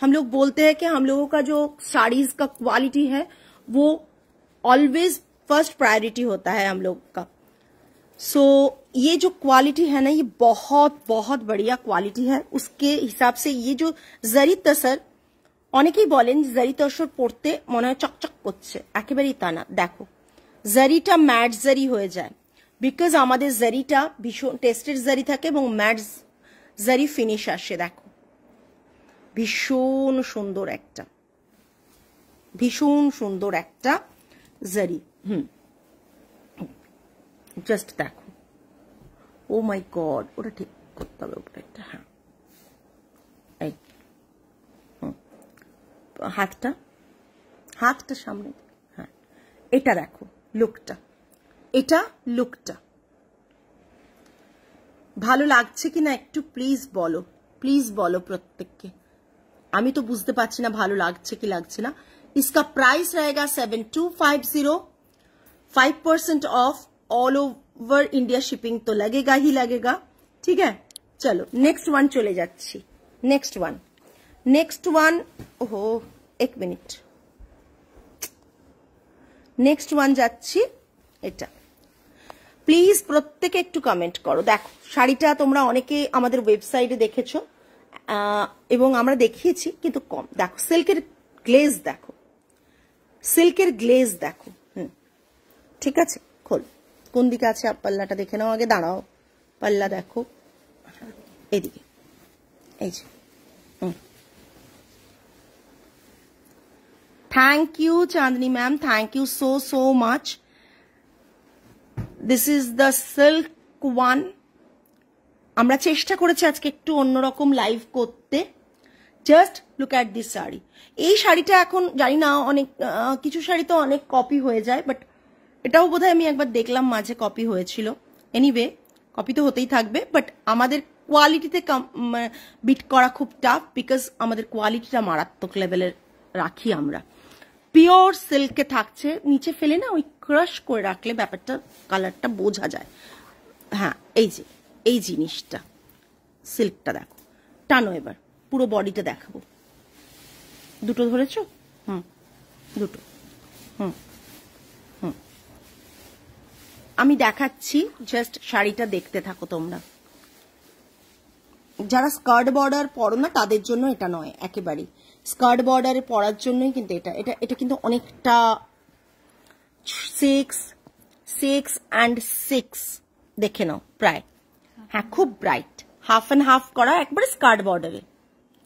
हम लोग बोलते हैं कि हम लोगों का जो साड़ीज का क्वालिटी है वो ऑलवेज फर्स्ट प्रायोरिटी होता है हम लोग का सो ये जो क्वालिटी है ना ये बहुत बहुत बढ़िया क्वालिटी है उसके हिसाब से ये जो जरी तसर অনেকেই বলেন জরি তসর পড়তে মনে হয় চকচক করছে একেবারেই তা না দেখো জরিটা ম্যাট জরি হয়ে যায় বিকজ আমাদের জারিটা ভীষণ টেস্টের জারি থাকে এবং ম্যাট জারি ফিনিশ আসে দেখো ভীষণ সুন্দর একটা জারি জাস্ট দেখো ও মাই গড ওটা ঠিক করতে হবে ওটা একটা হ্যাঁ এই হাতটা সামনে হ্যাঁ এটা দেখো লুকটা এটা লুকটা ভালো লাগছে কিনা একটু প্লিজ বলো প্রত্যেককে আমি তো বুঝতে পারছি না ভালো লাগছে কি লাগছে না इसका प्राइस रहेगा 7250 5% of all over India shipping तो लगेगा ही लगेगा ठीक है चलो नेक्स्ट वन चले जाच्छी नेक्स्ट वन ओहो एक मिनट नेक्स्ट वन जाच्छी এটা প্লিজ প্রত্যেকে একটু কমেন্ট করো দেখো শাড়িটা তোমরা অনেকে আমাদের ওয়েবসাইটে দেখেছো এবং আমরা দেখিয়েছি কিন্তু কম দেখো সিল্কের গ্লেজ দেখো ঠিক আছে, খোল। কোন দিকে আছে পাল্লাটা দেখে নাও আগে, দাঁড়াও, পাল্লা দেখো এদিকে, এই যে। Thank you Chandni ma'am, thank you so much. This is the silk one. আমরা চেষ্টা করেছি আজকে একটু অন্যরকম লাইভ করতে। Just look at this sari. এই শাড়িটা এখন জানি না, অনেক কিছু শাড়ি তো অনেক কপি হয়ে যায়, বাট এটাও বোধহয় আমি একবার দেখলাম মাঝে কপি হয়েছিল। এনিওয়ে, কপি তো হতেই থাকবে, বাট আমাদের কোয়ালিটিতে বিট করা খুব টাফ, বিকজ আমাদের কোয়ালিটিটা মারাত্মক লেভেলের রাখি আমরা। পিওর সিল্কে থাকছে, নিচে ফেলে না ওই ক্রাশ করে রাখলে ব্যাপারটা কালারটা বোঝা যায়। হ্যাঁ, এই যে এই জিনিসটা, সিল্কটা দেখো, টানো এবার, পুরো বডিটা দেখাবো। দুটো ধরেছ? দুটো। আমি দেখাচ্ছি, জাস্ট শাড়িটা দেখতে থাকো তোমরা। যারা স্কার্ট বর্ডার পরো না তাদের জন্য এটা নয় একেবারেই, স্কার্ট বর্ডারে পরার জন্যই কিন্তু এটা কিন্তু অনেকটা 6 দেখে নাও প্রায়। হ্যাঁ, খুব ব্রাইট, হাফ অ্যান্ড হাফ করা, একবারে স্কার্ট বর্ডারে।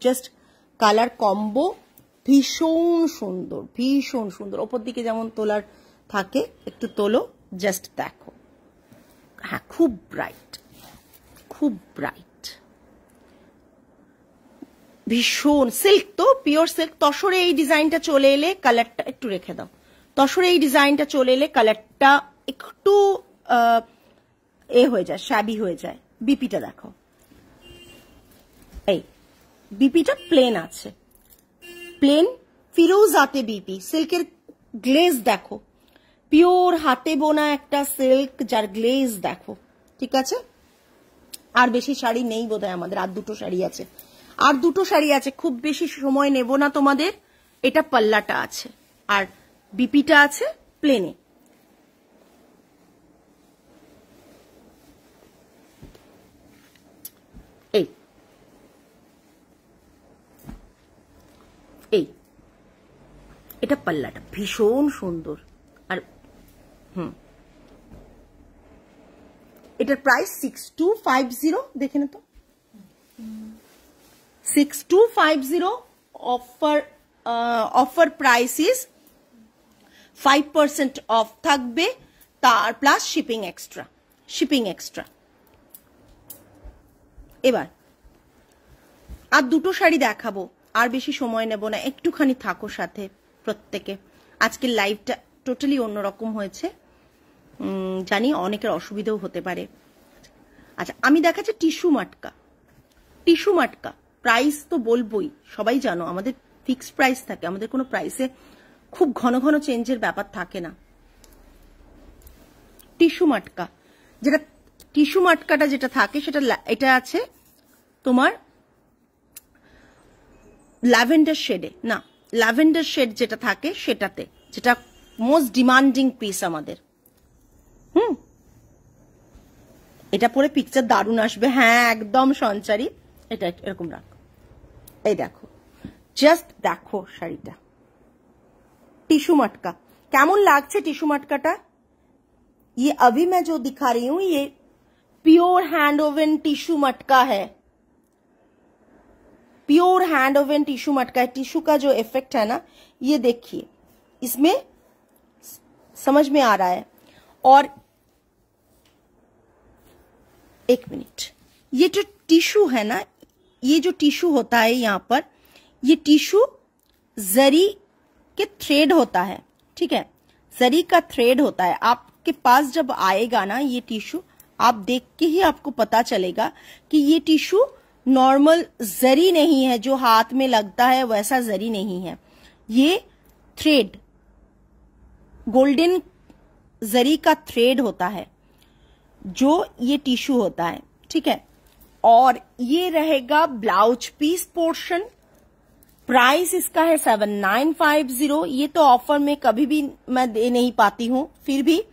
জাস্ট কালার কম্বো ভীষণ সুন্দর, ভীষণ সুন্দর। ওপর দিকে যেমন তোলার থাকে, একটু তোলো, জাস্ট দেখো। হ্যাঁ, খুব ব্রাইট, খুব ব্রাইট, ভীষণ সিল্ক তো, পিওর সিল্ক। তসরে এই ডিজাইনটা চলে এলে কালারটা একটু রেখে দাও, তসরে এই ডিজাইনটা চলে এলে কালারটা একটু হয়ে যায়, শ্যাবি হয়ে যায়। বিপিটা দেখো, এই বিপিটা প্লেন আছে, প্লেন ফিরোজাতে বিপি। সিল্কের গ্লেজ দেখো, পিওর হাতে বোনা একটা সিল্ক, যার গ্লেজ দেখো। ঠিক আছে, আর বেশি শাড়ি নেই বোধহয় আমাদের, আর দুটো শাড়ি আছে, আর দুটো শাড়ি আছে, খুব বেশি সময় নেব না তোমাদের। এটা পাল্লাটা আছে, আর বিপিটা আছে প্লেনে। এই এই এটা পাল্লাটা ভীষণ সুন্দর। আর এটার প্রাইস 6250, দেখে না তো, 6250। অফার প্রাইস ইজ 5% অফ থাকবে, তার প্লাস শিপিং এক্সট্রা। এবার আর দুটো শাড়ি দেখাবো, আর বেশি সময় নেব না, একটুখানি থাকো সাথে প্রত্যেকে। আজকের লাইভটা টোটালি অন্যরকম হয়েছে, জানি অনেকের অসুবিধাও হতে পারে। আচ্ছা, আমি দেখাচ্ছি টিস্যু মাটকা। প্রাইস তো বলবোই, সবাই জানো আমাদের ফিক্সড প্রাইস থাকে, আমাদের কোনো প্রাইসে খুব ঘন ঘন চেঞ্জের ব্যাপার থাকে না। টিস্যু মাটকাটা যেটা থাকে সেটা এটা আছে তোমার ল্যাভেন্ডার শেডে, না ল্যাভেন্ডার শেড যেটা থাকে সেটাতে, যেটা মোস্ট ডিমান্ডিং পিস আমাদের। এটা পরে পিকচার দারুণ আসবে। হ্যাঁ, একদম সঞ্চারী, এটা এরকম রাখো। এই দেখো, জাস্ট দেখো শাড়িটা, টিস্যু मटका কেমন লাগছে। টিস্যু मटकाটা ये अभी मैं जो दिखा रही हूँ ये प्योर हैंड ओवन टिश्यू मटका है, प्योर हैंड ओवन टिश्यू मटका है। टिश्यू का जो इफेक्ट है ना, ये देखिए इसमें समझ में आ रहा है। और एक मिनट, ये जो टिश्यू है ना, ये जो टिश्यू होता है यहाँ पर, ये टिश्यू जरी के थ्रेड होता है, ठीक है, जरी का थ्रेड होता है। आपके पास जब आएगा ना ये टिश्यू, आप देख के ही आपको पता चलेगा कि ये टिश्यू नॉर्मल जरी नहीं है, जो हाथ में लगता है वैसा जरी नहीं है। ये थ्रेड, गोल्डन जरी का थ्रेड होता है जो ये टिश्यू होता है, ठीक है। और ये रहेगा ब्लाउज पीस पोर्शन। प्राइस इसका है 7950। ये तो ऑफर में कभी भी मैं दे नहीं पाती हूं, फिर भी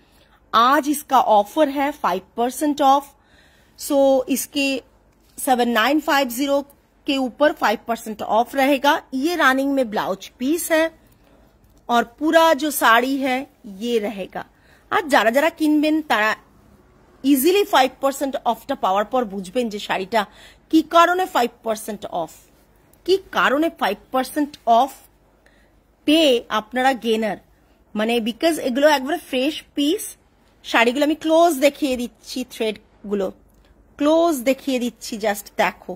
आज इसका ऑफर है 5% ऑफ। सो इसके 7950 के ऊपर 5% ऑफ रहेगा। ये रनिंग में ब्लाउज पीस है और पूरा जो साड़ी है ये रहेगा। আর যারা যারা কিনবেন তারা ইজিলি 5% অফটা পাওয়ার পর বুঝবেন যে শাড়িটা কি কারণে 5% অফ, কি কারণে 5% অফ পেয়ে আপনারা গেনার। মানে বিকজ এগুলো একবারে ফ্রেশ পিস শাড়িগুলো। আমি ক্লোজ দেখিয়ে দিচ্ছি, থ্রেড গুলো ক্লোজ দেখিয়ে দিচ্ছি, জাস্ট দেখো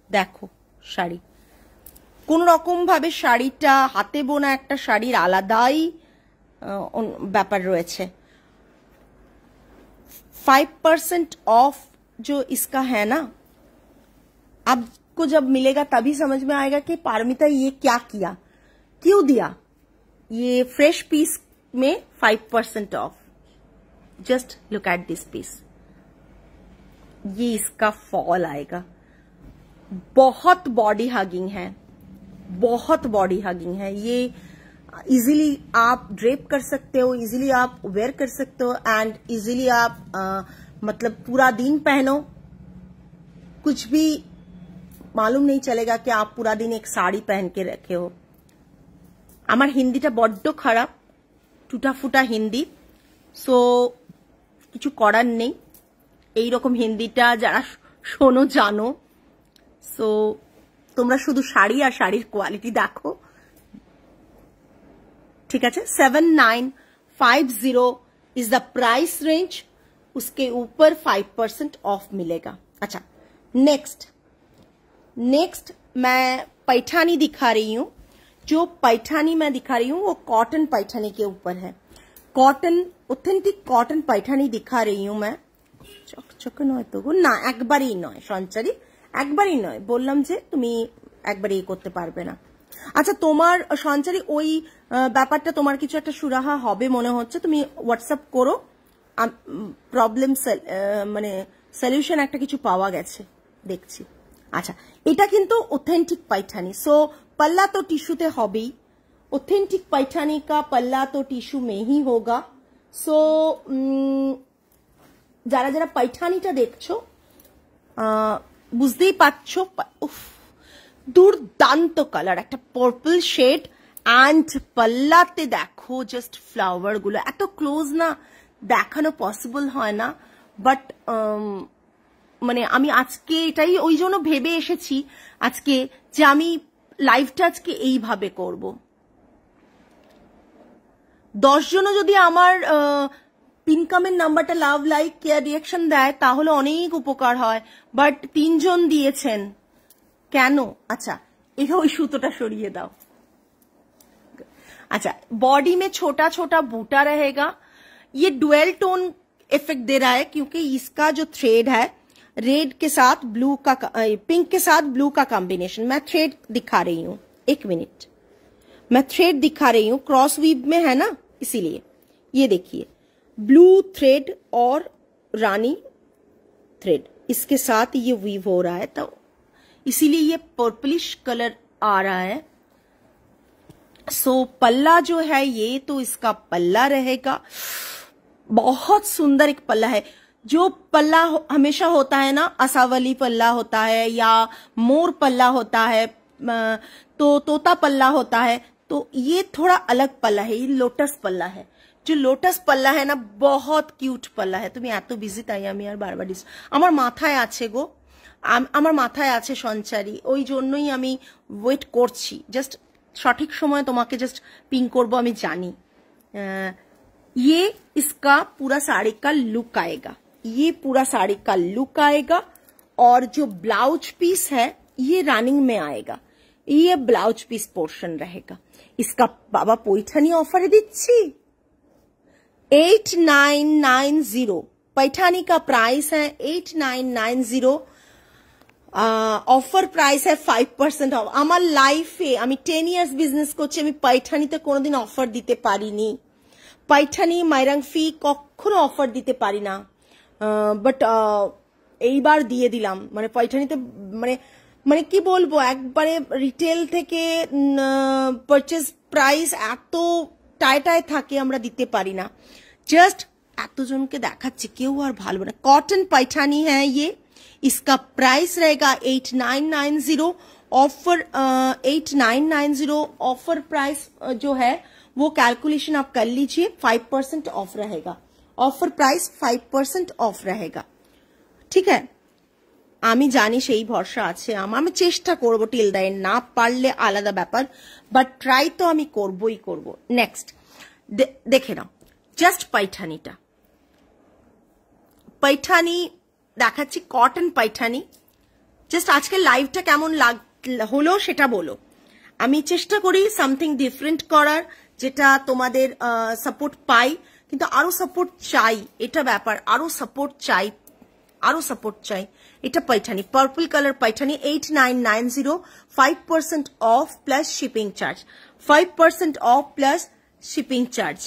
দেখো শাড়ি। কোন রকম ভাবে শাড়িটা হাতে বোনা একটা শাড়ির আলাদাই ব্যাপার রয়েছে। 5% ऑफ जो इसका है ना, आपको जब मिलेगा तभी समझ में आएगा कि पारमिता ये क्या किया, क्यों दिया ये फ्रेश पीस में 5% off. Just look at this piece, ये इसका फॉल आएगा। बहुत बॉडी हगिंग है, बहुत बॉडी हगिंग है। ये इजीली आप ड्रेप कर सकते हो, इजीली आप वेयर कर सकते हो एंड इजीली आप मतलब पूरा दिन पहनो, कुछ भी मालूम नहीं चलेगा कि आप पूरा दिन एक साड़ी पहन के रखे हो। আমার হিন্দিটা বড্ড খারাপ, টুটা ফুটা হিন্দি, সো কিছু করার নেই। এইরকম হিন্দিটা যারা শোনো জানো, সো তোমরা শুধু শাড়ি আর শাড়ির কোয়ালিটি দেখো, ठीक है। 7950 इज द प्राइस रेंज, उसके ऊपर 5% ऑफ मिलेगा। अच्छा, नेक्स्ट मैं पैठानी दिखा रही हूं। जो पैठानी मैं दिखा रही हूं वो कॉटन पैठानी के ऊपर है। कॉटन, ऑथेंटिक कॉटन पैठानी दिखा रही हूं मैं। চকচক নয় তো না, একবারই নয় সঞ্চারী, একবারই নয়, বললাম যে তুমি একবারই করতে পারবে না। আচ্ছা, তোমার সঞ্চারী ওই ব্যাপারটা তোমার কিছু একটা সুরাহা হবে মনে হচ্ছে, তুমি হোয়াটসঅ্যাপ করো, প্রবলেম মানে সলিউশন একটা কিছু পাওয়া গেছে দেখছি। আচ্ছা, এটা কিন্তু ऑथेंटिक पैठानी, सो पल्ला तो टिश्यू ते हबेई। ऑथेंटिक पैठानी का पल्ला तो टिश्यू में ही होगा। सो যারা যারা पैठानीটা দেখছো বুঝতেই পারছো, উফ দুর্দান্ত কালার, একটা পার্পল শেড এন্ড পাল্লাতে দেখো জাস্ট ফ্লাওয়ার গুলো, এত ক্লোজ না দেখানো পসিবল হয় না, বাট মানে আমি আজকে এটাই ওই জন্য ভেবে এসেছি আজকে যে আমি লাইভটা আজকে এইভাবে করব। 10 জনও যদি আমার পিনকামের নাম্বারটা লাভ লাইক কেয়ার রিয়াকশন দেয় তাহলে অনেক উপকার হয়, বাট 3 জন দিয়েছেন কেন? আচ্ছা, এটা ওই সুতোটা সরিয়ে দাও। अच्छा, बॉडी में छोटा छोटा बूटा रहेगा। ये डुअल टोन इफेक्ट दे रहा है क्योंकि इसका जो थ्रेड है रेड के साथ ब्लू का, पिंक के साथ ब्लू का कॉम्बिनेशन। मैं थ्रेड दिखा रही हूं, 1 मिनट, मैं थ्रेड दिखा रही हूं, क्रॉस वीव में है ना, इसीलिए ये देखिए ब्लू थ्रेड और रानी थ्रेड इसके साथ ये वीव हो रहा है, तो इसीलिए ये पर्पलिश कलर आ रहा है। सो पल्ला जो है ये तो इसका पल्ला रहेगा, बहुत सुंदर एक पल्ला है। जो पल्ला हमेशा होता है ना, असावली पल्ला होता है या मोर पल्ला होता है, तो तोता पल्ला होता है, तो ये थोड़ा अलग पल्ला है, ये लोटस पल्ला है। जो लोटस पल्ला है ना, बहुत क्यूट पल्ला है। তুমি এত বিজি তাই আমি আর বারবার আমার মাথায় আছে গো, আমার মাথায় আছে সঞ্চারী, ওই জন্যই আমি ওয়েট করছি, জাস্ট সঠিক সময় তোমাকে জাস্ট পিং করবো আমি জানি। ये इसका पूरा साड़ी का लुक आएगा, ये पूरा साड़ी का लुक आएगा। और जो ब्लाउज पीस है ये रनिंग में आएगा, ये ब्लाउज पीस पोर्शन रहेगा। इसका बाबा पैठानी ऑफर दिच्छी 8990, पैठानी का प्राइस है 8990, অফার প্রাইস है 5% অফ। আমার লাইফে আমি 10 ইয়ার্স বিজনেস করছি, আমি পাইঠানিতে কোনোদিন অফার দিতে পারিনি। পাইঠানি মাইরাংফি কখনো অফার দিতে পারি না, বাট এইবার দিয়ে দিলাম। মানে পাইঠানিতে মানে মানে কি বলবো, একবারে রিটেল থেকে পারচেজ প্রাইস এত টায় থাকে আমরা দিতে পারি না। জাস্ট এতজনকে দেখাচ্ছি, কেউ আর ভালো না। কটন পাইঠানি হ্যাঁ, ये इसका प्राइस रहेगा 8990। ऑफर 8990 ऑफर प्राइस जो है वो कैलकुलेशन आप कर लीजिए। 5% ऑफ रहेगा, ऑफर प्राइस 5% ऑफ रहेगा, ठीक है। আমি জানি সেই ভরসা আছে আমি চেষ্টা করব টিল দ্য এন্ড, না পারলে আলাদা ব্যাপার, বাট ট্রাই তো আমি করবই করব। নেক্সট দেখে নাও জাস্ট পাইঠানিটা, পাইঠানি দেখাচ্ছি, কটন পাইঠানি। জাস্ট আজকে লাইভটা কেমন হলো সেটা বলো। আমি চেষ্টা করি সামথিং ডিফারেন্ট করার, যেটা তোমাদের সাপোর্ট পাই, কিন্তু আরো সাপোর্ট চাই, এটা ব্যাপার, আরো সাপোর্ট চাই, আরো সাপোর্ট চাই। এটা Paithani, purple colour Paithani, 8990, 5% of plus shipping charge, 5% of plus shipping charge,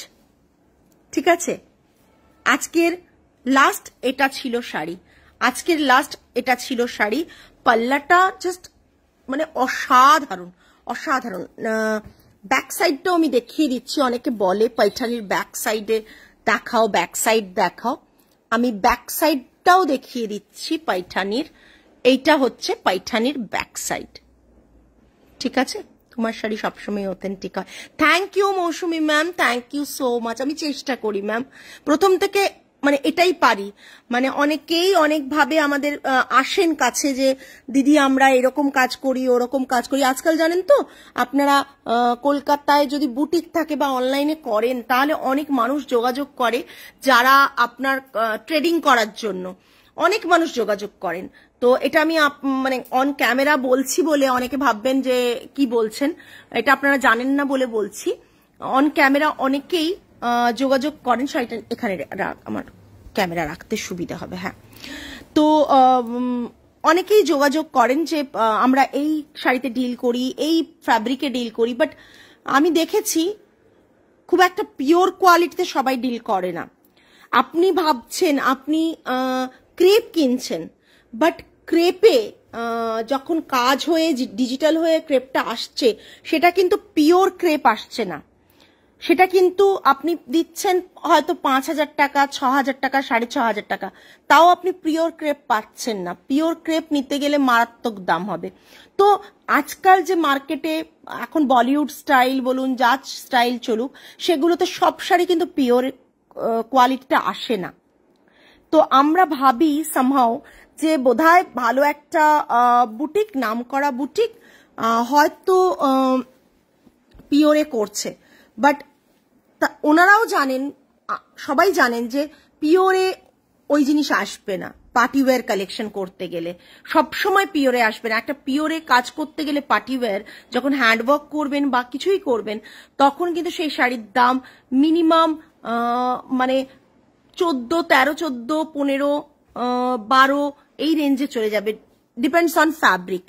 ঠিক আছে। আজকের লাস্ট এটা ছিল শাড়ি, আজকের লাস্ট এটা ছিল শাড়ি। পাল্লাটা জাস্ট মানে অসাধারণ, অসাধারণ। ব্যাক সাইডটাও আমি দেখিয়ে দিচ্ছি, অনেকে বলে পাইঠানির ব্যাক সাইডে দেখাও, ব্যাক সাইড দেখাও, আমি ব্যাক সাইডটাও দেখিয়ে দিচ্ছি পাইঠানির। এইটা হচ্ছে পাইঠানির ব্যাক সাইড, ঠিক আছে। তোমার শাড়ি সবসময় অথেন্টিক হয়। Thank you Mousumi ma'am, thank you so much. আমি চেষ্টা করি ম্যাম, প্রথম থেকে মানে এটাই পারি। মানে অনেকেই অনেকভাবে আমাদের আসেন কাছে যে দিদি আমরা এরকম কাজ করি, ওরকম কাজ করি। আজকাল জানেন তো আপনারা কলকাতায় যদি বুটিক থাকে বা অনলাইনে করেন, তাহলে অনেক মানুষ যোগাযোগ করে যারা আপনার ট্রেডিং করার জন্য, অনেক মানুষ যোগাযোগ করেন। তো এটা আমি মানে অন ক্যামেরা বলছি বলে অনেকে ভাববেন যে কি বলছেন, এটা আপনারা জানেন না বলে বলছি। অন ক্যামেরা অনেকেই যোগাযোগ করেন। শাড়িটা এখানে আমার ক্যামেরা রাখতে সুবিধা হবে, হ্যাঁ। তো অনেকেই যোগাযোগ করেন যে আমরা এই শাড়িতে ডিল করি, এই ফ্যাব্রিকে ডিল করি, বাট আমি দেখেছি খুব একটা পিওর কোয়ালিটিতে সবাই ডিল করে না। আপনি ভাবছেন আপনি ক্রেপ কিনছেন, বাট ক্রেপে যখন কাজ হয়ে ডিজিটাল হয়ে ক্রেপটা আসছে, সেটা কিন্তু পিওর ক্রেপ আসছে না। সেটা কিন্তু আপনি দিচ্ছেন হয়তো 5,000 টাকা, 6,000 টাকা, 6,500 টাকা, তাও আপনি পিওর ক্রেপ পাচ্ছেন না। পিওর ক্রেপ নিতে গেলে মারাত্মক দাম হবে। তো আজকাল যে মার্কেটে এখন বলিউড স্টাইল বলুন, জাজ স্টাইল চলুক, সেগুলোতে সব শাড়ি কিন্তু পিওর কোয়ালিটিটা আসে না। তো আমরা ভাবি সামহাও যে বোধহয় ভালো একটা বুটিক, নাম করা বুটিক হয়তো পিওরে করছে, বাট ওনারাও জানেন, সবাই জানেন যে পিওরে ওই জিনিস আসবে না। পার্টিওয়্যার কালেকশন করতে গেলে সবসময় পিওরে আসবে না। একটা পিওরে কাজ করতে গেলে পার্টিওয়্যার যখন হ্যান্ডওয়ার্ক করবেন বা কিছুই করবেন, তখন কিন্তু সেই শাড়ির দাম মিনিমাম মানে 14, 13, 14, 15, 12 এই রেঞ্জে চলে যাবে, ডিপেন্ডস অন ফ্যাব্রিক।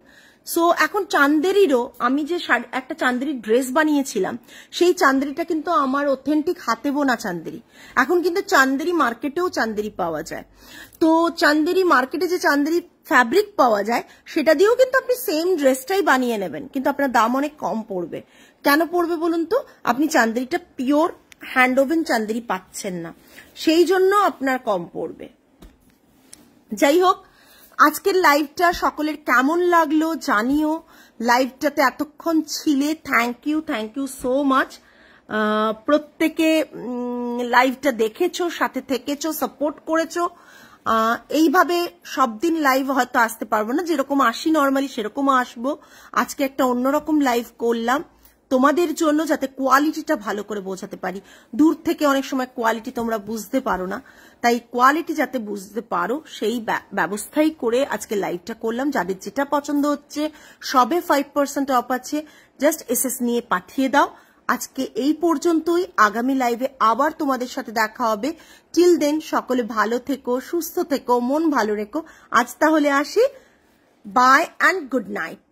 সো এখন চান্দেরিরও আমি যে একটা চান্দেরি ড্রেস বানিয়েছিলাম, সেই চান্দেরিটা কিন্তু আমার অথেন্টিক হাতে বোনা চান্দেরি। এখন কিন্তু চান্দেরি মার্কেটেও চান্দেরি পাওয়া যায়। তো চান্দেরি মার্কেটে যে চান্দেরি ফ্যাব্রিক পাওয়া যায়, সেটা দিয়েও কিন্তু আপনি সেম ড্রেসটাই বানিয়ে নেবেন, কিন্তু আপনার দাম অনেক কম পড়বে। কেন পড়বে বলুন তো? আপনি চান্দেরিটা পিওর হ্যান্ড ওভেন চান্দেরি পাচ্ছেন না, সেই জন্য আপনার কম পড়বে। যাই হোক, আজকের লাইভটা সকলের কেমন লাগলো জানিও। লাইভটাতে এতক্ষণ ছিলে, থ্যাংক ইউ সো মাচ। প্রত্যেকে লাইভটা দেখেছো, সাথে থেকেছো, সাপোর্ট করেছো। এইভাবে সব দিন লাইভ হয়তো আসতে পারবো না, যেরকম আসি নর্মালি সেরকম আসবো। আজকে একটা অন্যরকম লাইভ করলাম তোমাদের জন্য, যাতে কোয়ালিটিটা ভালো করে বোঝাতে পারি। দূর থেকে অনেক সময় কোয়ালিটি তোমরা বুঝতে পারো না, তাই কোয়ালিটি যাতে বুঝতে পারো সেই ব্যবস্থাই করে আজকে লাইভটা করলাম। যাদের যেটা পছন্দ হচ্ছে, সবে 5% অফ আছে, জাস্ট এসএস নিয়ে পাঠিয়ে দাও। আজকে এই পর্যন্তই, আগামী লাইভে আবার তোমাদের সাথে দেখা হবে। টিল দেন সকলে ভালো থেকো, সুস্থ থেকো, মন ভালো রেখো। আজ তাহলে আসি, বাই অ্যান্ড গুড নাইট।